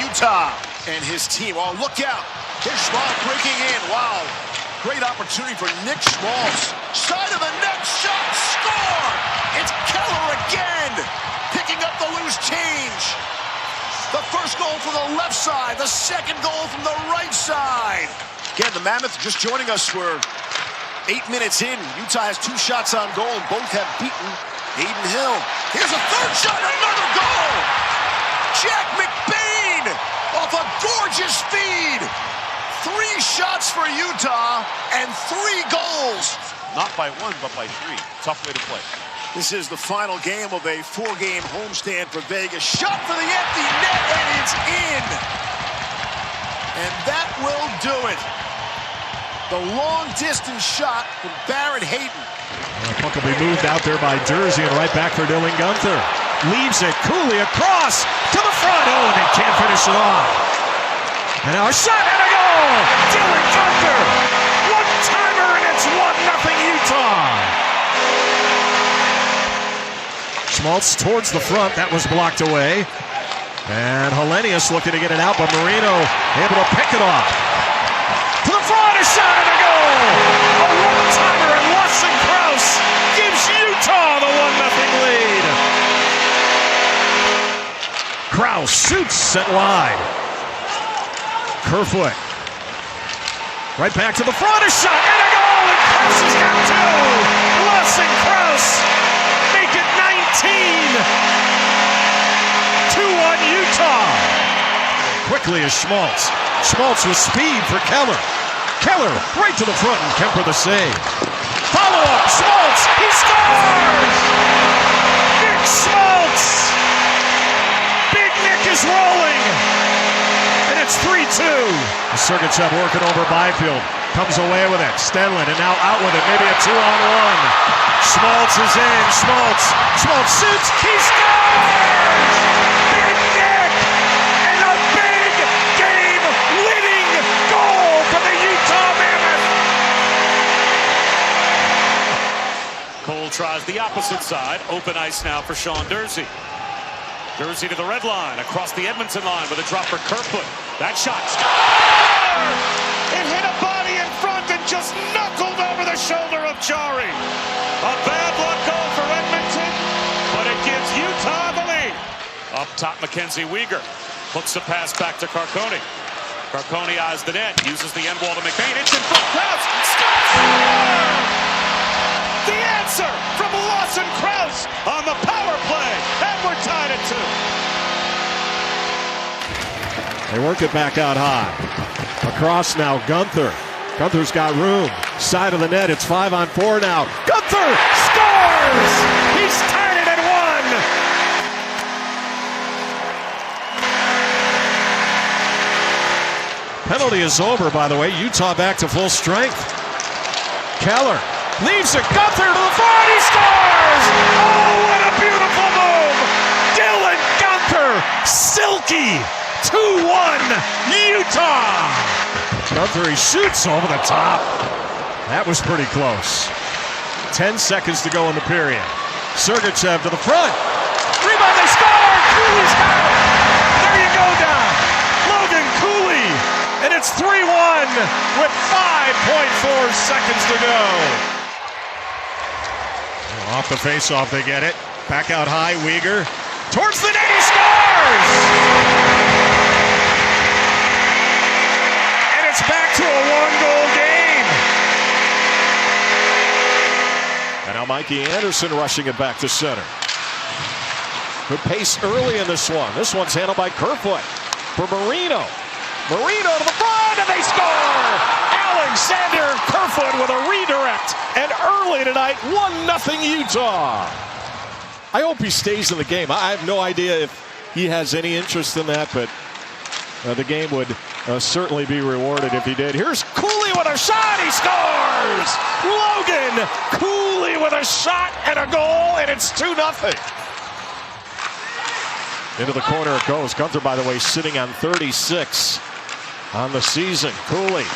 Utah. And his team, oh, look out. Here's Schmaltz breaking in. Wow. Great opportunity for Nick Schmaltz. Side of the net, shot, score! It's Keller again. Picking up the loose change. The first goal from the left side. The second goal from the right side. Again, the Mammoth just joining us. We're 8 minutes in. Utah has 2 shots on goal, and both have beaten Hayden Hill. Here's a third shot, another goal! Jack McBain off a gorgeous feed. 3 shots for Utah and 3 goals. Not by 1, but by 3. Tough way to play. This is the final game of a 4-game homestand for Vegas. Shot for the empty net, and it's in. And that will do it. The long-distance shot from Barrett Hayden. The puck will be moved out there by Jersey and right back for Dylan Gunther. Leaves it, Cooley across to the front. Oh, and they can't finish it off. And now a shot and a goal! Dylan Gunther! One-timer, and it's 1-0 Utah! Schmaltz towards the front. That was blocked away. And Hellenius looking to get it out, but Marino able to pick it off. To the front, a shot and a goal! A one-timer, and Lawson Krause gives Utah the 1-0 lead. Krause shoots set wide. Kerfoot. Right back to the front, a shot and a goal, and Krause has got 2. Lawson Krause make it 19. 2-1 Utah. Quickly is Schmaltz. Schmaltz with speed for Keller. Keller right to the front, and Kemper the save. Follow-up, Schmaltz, he scores! Nick Schmaltz! Big Nick is rolling! And it's 3-2. Sergachev working over Byfield. Comes away with it. Stenlund, and now out with it. Maybe a 2-on-1. Schmaltz is in. Schmaltz shoots. He scores! Big Nick! And a big game-winning goal for the Utah Mammoth! Cole tries the opposite side. Open ice now for Sean Durzi. Durzi to the red line, across the Edmonton line with a drop for Kerfoot. That shot. It hit a body in front and just knuckled over the shoulder of Jari. A bad luck goal for Edmonton, but it gives Utah the lead. Up top, Mackenzie Weegar hooks the pass back to Carcone. Carcone eyes the net, uses the end wall to McBain. It's in front. Krause scores! The answer from Lawson Krause on the power play, and we're tied at 2. They work it back out high. Across now, Gunther. Gunther's got room. Side of the net, it's 5-on-4 now. Gunther scores! He's tied it at 1. Penalty is over, by the way. Utah back to full strength. Keller leaves it. Gunther to the front. He scores! Oh, what a beautiful move! Dylan Gunther, silky. 2-1 Utah. Gunther, he shoots over the top. That was pretty close. 10 seconds to go in the period. Sergachev to the front. Rebound, they score! Cooley's got it! There you go, Don. Logan Cooley. And it's it's 3-1 with 5.4 seconds to go. Off the faceoff, they get it. Back out high, Weegar. Towards the net, he scores! And it's back to a one-goal game. And now Mikey Anderson rushing it back to center. Good pace early in this one. This one's handled by Kerfoot for Marino. Marino to the front, and they score! Alexander Kerfoot with a redirect. And early tonight, 1-0 Utah. I hope he stays in the game. I have no idea if he has any interest in that, but the game would certainly be rewarded if he did. Here's Cooley with a shot. He scores! Logan Cooley with a shot and a goal, and it's 2-0. Into the corner it goes. Gunther, by the way, sitting on 36 on the season. Cooley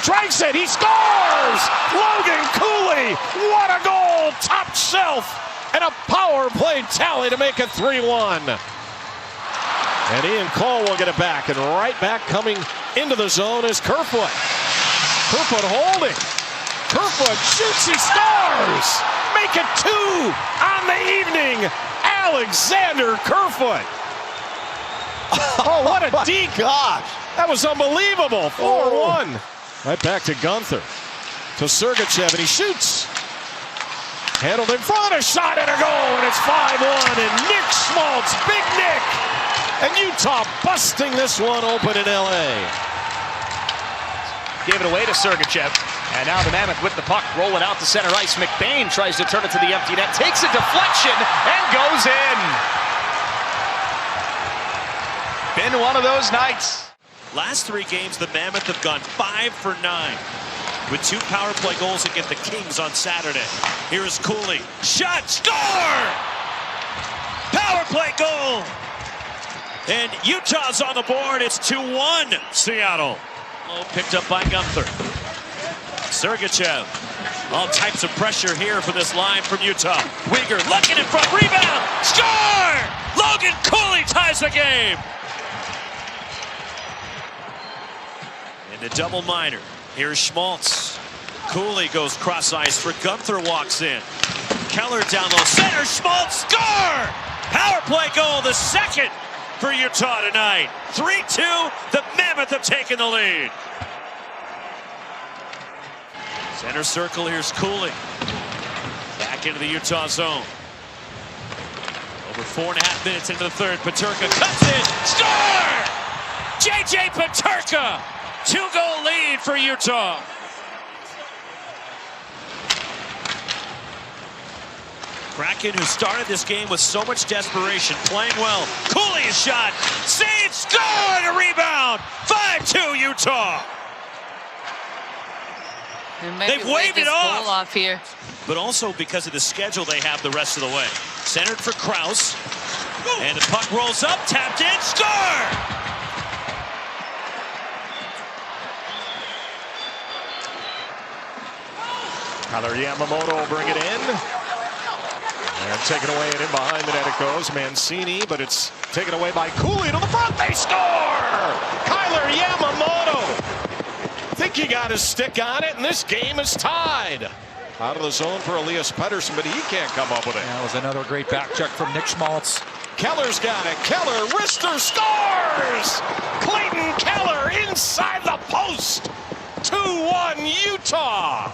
drags it. He scores! Logan Cooley, what a goal! Top shelf, and a power play tally to make it 3-1. And Ian Cole will get it back, and right back coming into the zone is Kerfoot. Kerfoot holding. Kerfoot shoots, he scores! Make it 2 on the evening. Alexander Kerfoot. Oh, what a D! Gosh, that was unbelievable. 4-1. Right back to Gunther. To Sergachev, and he shoots. Handled in front, a shot and a goal, and it's 5-1. And Nick Schmaltz, Big Nick, and Utah busting this one open in LA. Gave it away to Sergachev. And now the Mammoth with the puck, rolling out to center ice. McBain tries to turn it to the empty net, takes a deflection, and goes in. Been one of those nights. Last 3 games, the Mammoth have gone 5 for 9 with 2 power play goals against the Kings on Saturday. Here is Cooley. Shot, score! Power play goal! And Utah's on the board. It's 2-1 Seattle. Low picked up by Gunther. Sergachev. All types of pressure here for this line from Utah. Weegar looking in front. Rebound. Score! Logan Cooley ties the game. In the double minor. Here's Schmaltz. Cooley goes cross ice for Gunther, walks in. Keller down low center. Schmaltz score! Power play goal, the second for Utah tonight. 3-2. The Mammoth have taken the lead. Center circle, here's Cooley. Back into the Utah zone. Over 4.5 minutes into the third. Peterka cuts it. Score! J.J. Peterka. 2-goal lead for Utah. Kraken, who started this game with so much desperation, playing well. Cooley's shot. Save, score, and a rebound. 5-2 Utah. They've waved it off here. But also because of the schedule they have the rest of the way. Centered for Krause. And the puck rolls up, tapped in, score! Tyler Yamamoto will bring it in. And taken away and in behind the net it goes. Mancini, but it's taken away by Cooley to the front. They score! Tyler Yamamoto. I think he got his stick on it, and this game is tied. Out of the zone for Elias Pettersson, but he can't come up with it. That was another great back check from Nick Schmaltz. Keller's got it. Keller, wrister, scores! Clayton Keller inside the post. 2-1 Utah.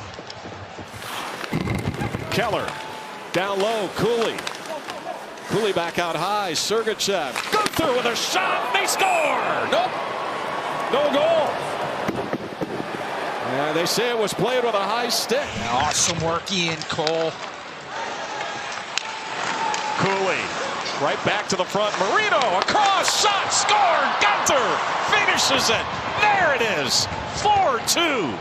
Keller down low, Cooley. Cooley back out high, Sergachev. Gunther with a shot, they score! Nope, no goal. Yeah, they say it was played with a high stick. Awesome work, Ian Cole. Cooley, right back to the front. Marino, across, shot, scored. Gunther finishes it. There it is, 4-2.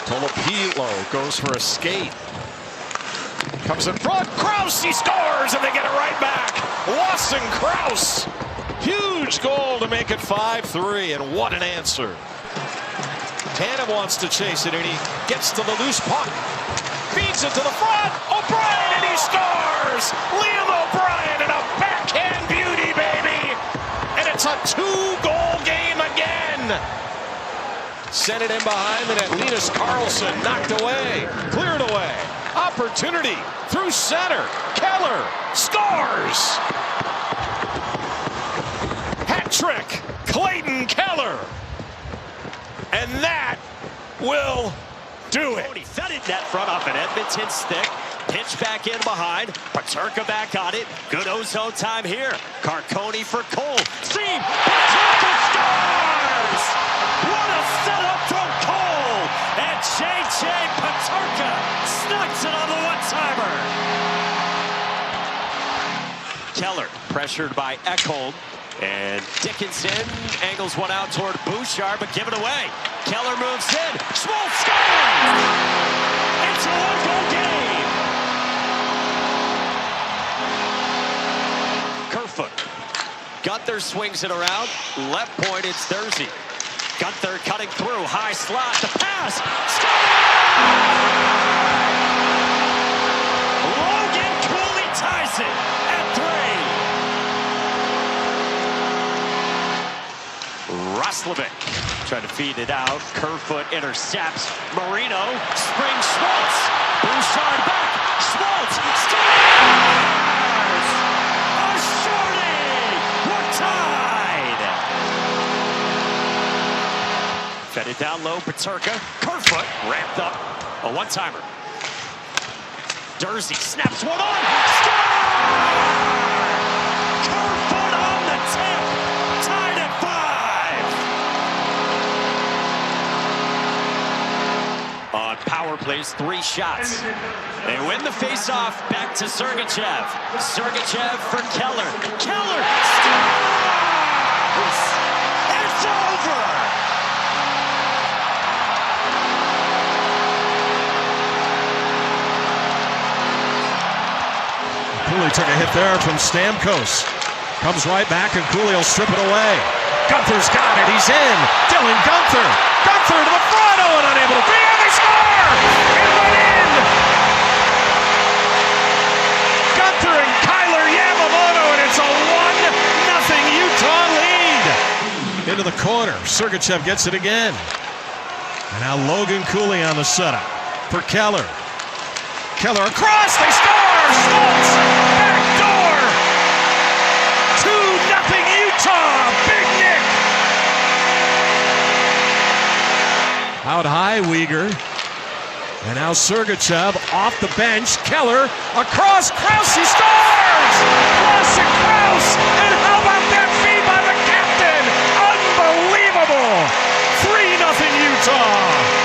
Tolopilo goes for a skate. Comes in front, Krause, he scores, and they get it right back. Lawson Krause. Huge goal to make it 5-3, and what an answer. Hannah wants to chase it, and he gets to the loose puck. Feeds it to the front. O'Brien, and he scores! Liam O'Brien, and a backhand beauty, baby! 2-goal game again. Sent it in behind the net. Linus Karlsson knocked away, cleared away. Opportunity through center. Keller scores. Hat trick, Clayton Keller. And that will do it. He fed it net front off an Edmonton stick. Pitch back in behind. Paterka back on it. Good ozone time here. Carcone for Cole. Seam. Paterka scores! What a setup from Cole! And J.J. Paterka snugs it on the one-timer. Keller pressured by Ekholm. And Dickinson angles one out toward Bouchard, but give it away. Keller moves in. Schmaltz scores! It's a one-goal game. Kerfoot. Gunther swings it around. Left point, it's Thursday. Gunther cutting through. High slot. The pass. Logan Cooley ties it at 3. Roslovic trying to feed it out. Kerfoot intercepts. Marino springs Schmaltz. Bouchard back. Schmaltz scores! A shorty! We're tied! Fed it down low. Paterka. Kerfoot ramped up. A one-timer. Dursey snaps one on. Score! Kerfoot on the tip. Tied at 5. On power plays, 3 shots. They win the face-off. Back to Sergachev. Sergachev for Keller. Keller scores! It's over! Cooley took a hit there from Stamkos. Comes right back and Cooley will strip it away. Gunther's got it. He's in. Dylan Gunther. Gunther to the front. Oh, and unable to beat. They score! It went in! Gunther and Kyler Yamamoto, and it's a 1-0 Utah lead. Into the corner. Sergachev gets it again. And now Logan Cooley on the setup for Keller. Keller across. They score! Schmaltz! Back door! 2-0 Utah! Big Nick! Out high, Weegar. And now Sergachev off the bench. Keller across. Krause, he scores! Classic Krause! And how about that feed by the captain? Unbelievable! 3-0 Utah!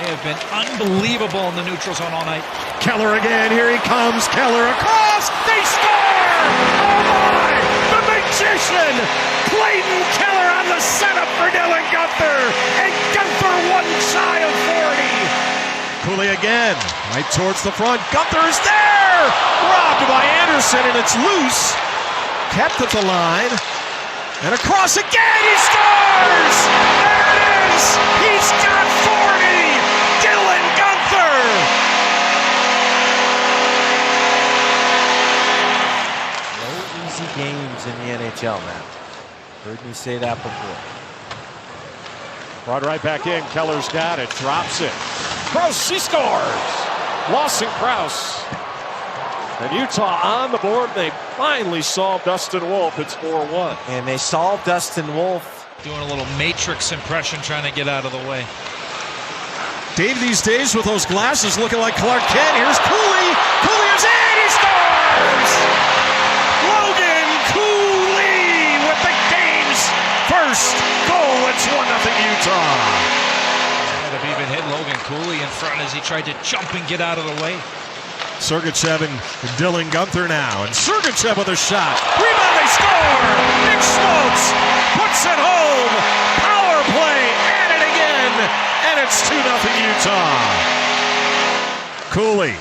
They have been unbelievable in the neutral zone all night. Keller again. Here he comes. Keller across. They score! Oh my! The magician! Clayton Keller on the setup for Dylan Gunther. And Gunther one shy of 40. Cooley again. Right towards the front. Gunther is there! Robbed by Anderson, and it's loose. Kept at the line. And across again. He scores! There it is! He's got 40! Dylan Gunther! No easy games in the NHL, Matt. Heard me say that before. Brought right back in. Keller's got it. Drops it. Krause, he scores! Lawson Krause. And Utah on the board. They finally solved Dustin Wolf. It's 4-1. And they solved Dustin Wolf. Doing a little Matrix impression, trying to get out of the way. Dave these days with those glasses looking like Clark Kent. Here's Cooley. Cooley is in. He scores! Logan Cooley with the game's first goal. It's 1-0 Utah. Might have even hit Logan Cooley in front as he tried to jump and get out of the way. Sergachev and Dylan Gunther now. And Sergachev with a shot. Rebound, they score! Nick Schmaltz puts it home. Power play, at it again. And it's 2-0 Utah. Cooley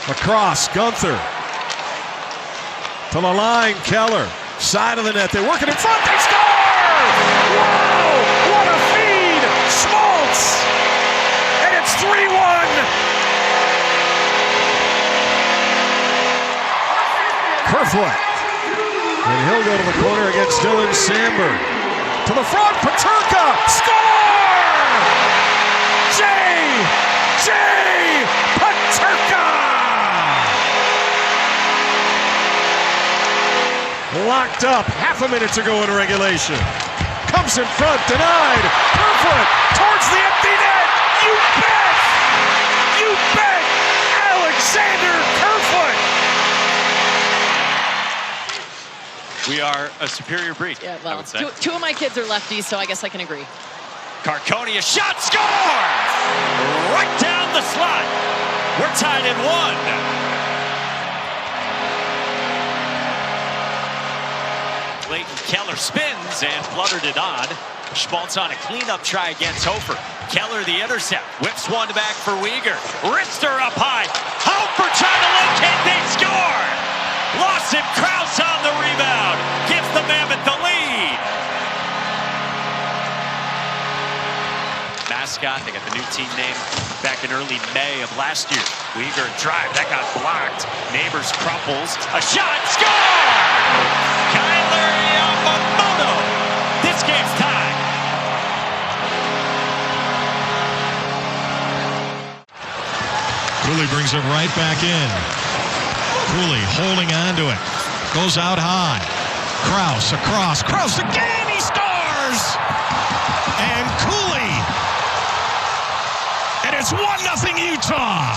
across. Gunther to the line. Keller, side of the net. They work it in front. They score! Wow! What a feed! Schmaltz! And it's 3-1. Kerfoot. And he'll go to the corner against Dylan Sandberg. To the front, Peterka! Score! J. Peterka! Locked up half a minute to go in regulation. Comes in front, denied. Kerfoot towards the empty net. You bet! You bet! Alexander Kerfoot! We are a superior breed. Yeah, I well, would say. two of my kids are lefties, so I guess I can agree. Carcone, a shot, score! Right down the slot. We're tied at 1. Clayton Keller spins and blundered it on. Schmaltz on a cleanup try against Hofer. Keller the intercept. Whips one back for Weegar. Rister up high. Hofer trying to locate. They score! Lost him. Krause on the rebound. Gives the Mammoth the lead. Mascot, they got the new team name back in early May of last year. Weegar drive, that got blocked. Neighbors crumples. A shot, score! Kyler Yamamoto. This game's tied. Cooley brings it right back in. Cooley holding on to it. Goes out high. Krause across. Krause again. He scores! And Cooley. And it's 1-0 Utah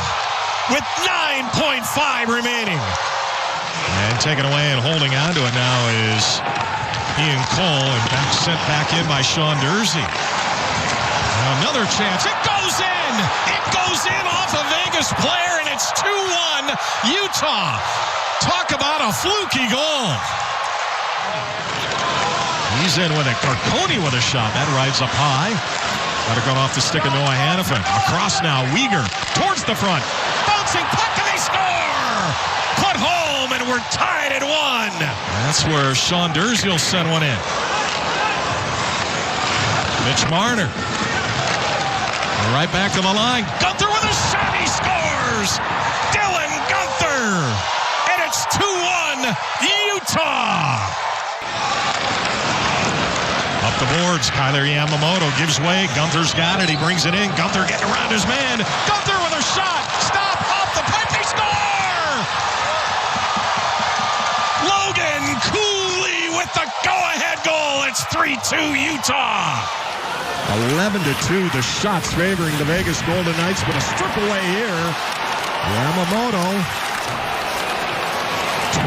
with 9.5 remaining. And taken away and holding on to it now is Ian Cole, and sent back in by Sean Durzi. Another chance. It goes in! It goes in off a Vegas player, and it's 2-1 Utah. Talk about a fluky goal. He's in with it. Carcone with a shot. That rides up high. Got it gone off the stick of Noah Hannafin. Across now. Weegar towards the front. Bouncing puck, and they score! Put home, and we're tied at 1. That's where Sean Durzi will send one in. Mitch Marner. Right back to the line. Gunther with a shot. He scores! Dylan Gunther! And it's 2-1 Utah! Up the boards. Kyler Yamamoto gives way. Gunther's got it. He brings it in. Gunther getting around his man. Gunther with a shot. Stop. Off the pipe. They score! Logan Cooley with the go-ahead goal. It's 3-2 Utah. 11-2. The shots favoring the Vegas Golden Knights, but a strip away here. Yamamoto.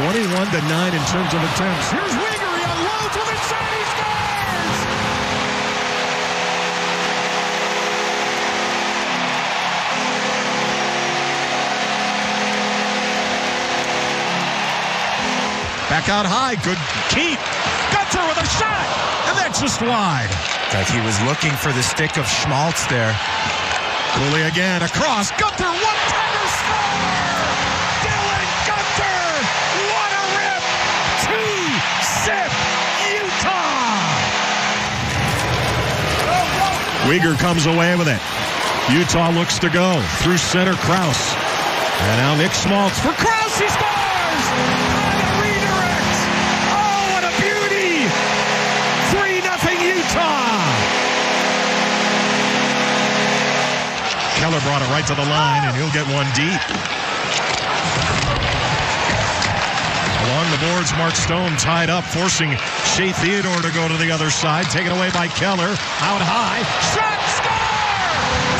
21-9 in terms of attempts. Here's Weegar. He unloads with a shot. He scores! Back out high. Good keep. Gunther with a shot. And that's just wide. Like he was looking for the stick of Schmaltz there. Cooley again. Across. Gunther. One-timer score! Dylan Gunther. What a rip. 2-zip Utah. Weegar comes away with it. Utah looks to go. Through center, Krause. And now Nick Schmaltz for Krause. He scores! On a redirect. Oh, what a beauty. 3-0 Utah. Keller brought it right to the line, and he'll get one deep. Along the boards, Mark Stone tied up, forcing Shea Theodore to go to the other side. Taken away by Keller. Out high. Shot, score!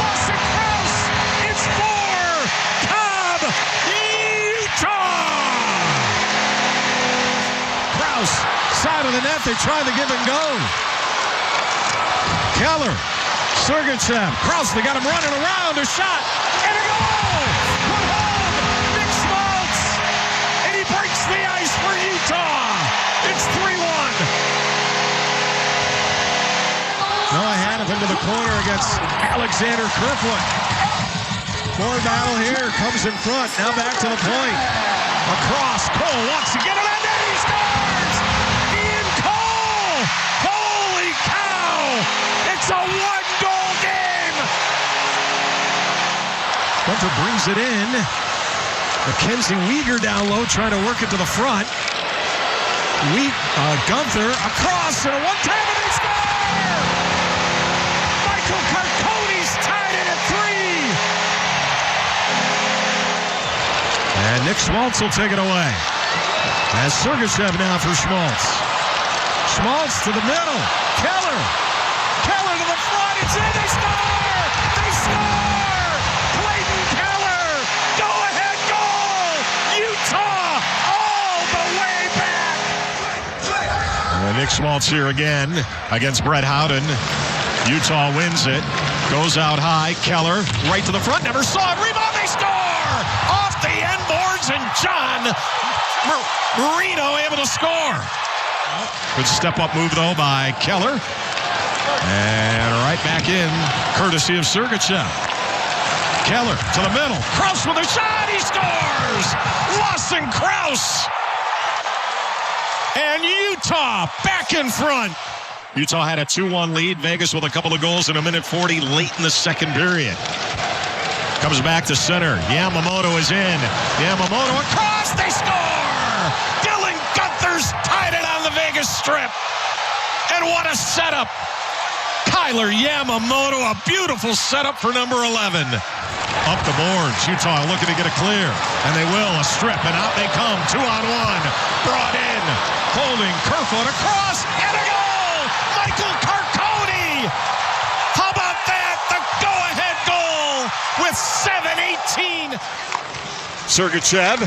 Lawson Krause! It's 4! Cobb! Utah! Krause, side of the net. They try the give and go. Keller. Sergachev. Krause, they got him running around. A shot. And a goal! Put home! Nick Schmaltz! And he breaks the ice for Utah! It's 3-1. Noah Hannafin to the corner against Alexander Kerfoot. More battle here. Comes in front. Now back to the point. Across. Cole wants to get it, and then he scores! Ian Cole! Holy cow! It's a one-goal game! Gunther brings it in. Mackenzie Weegar down low, trying to work it to the front. Gunther across and a one-time and they score! Michael Carcone's tied it at 3. And Nick Schmaltz will take it away. As Sergachev now for Schmaltz. Schmaltz to the middle. Keller to the front. It's in. They score! They score! Clayton Keller! Go-ahead goal! Utah all the way back! Nick Schmaltz here again against Brett Howden. Utah wins it. Goes out high. Keller right to the front. Never saw it. Rebound. They score! Off the end boards and John Marino able to score. Good step-up move, though, by Keller. And right back in, courtesy of Sergachev. Keller to the middle. Krause with a shot. He scores! Lawson Krause. And Utah back in front. Utah had a 2-1 lead. Vegas with a couple of goals in a minute 40 late in the second period. Comes back to center. Yamamoto is in. Yamamoto across. They score! Dylan Gunther's tied it on the Vegas Strip. And what a setup. Tyler Yamamoto, a beautiful setup for number 11. Up the boards. Utah looking to get a clear. And they will. A strip. And out they come. 2-on-1. Brought in. Holding. Kerfoot across. And a goal! Michael Carcone! How about that? The go-ahead goal with 7:18. Sergachev.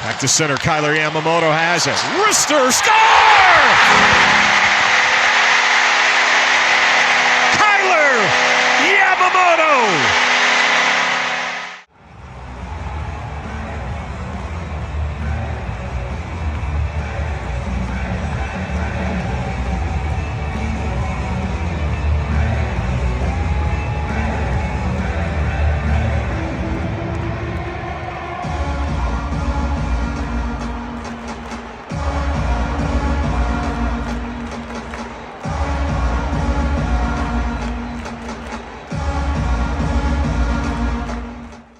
Back to center. Kyler Yamamoto has it. Wrister score! Kyler Yamamoto!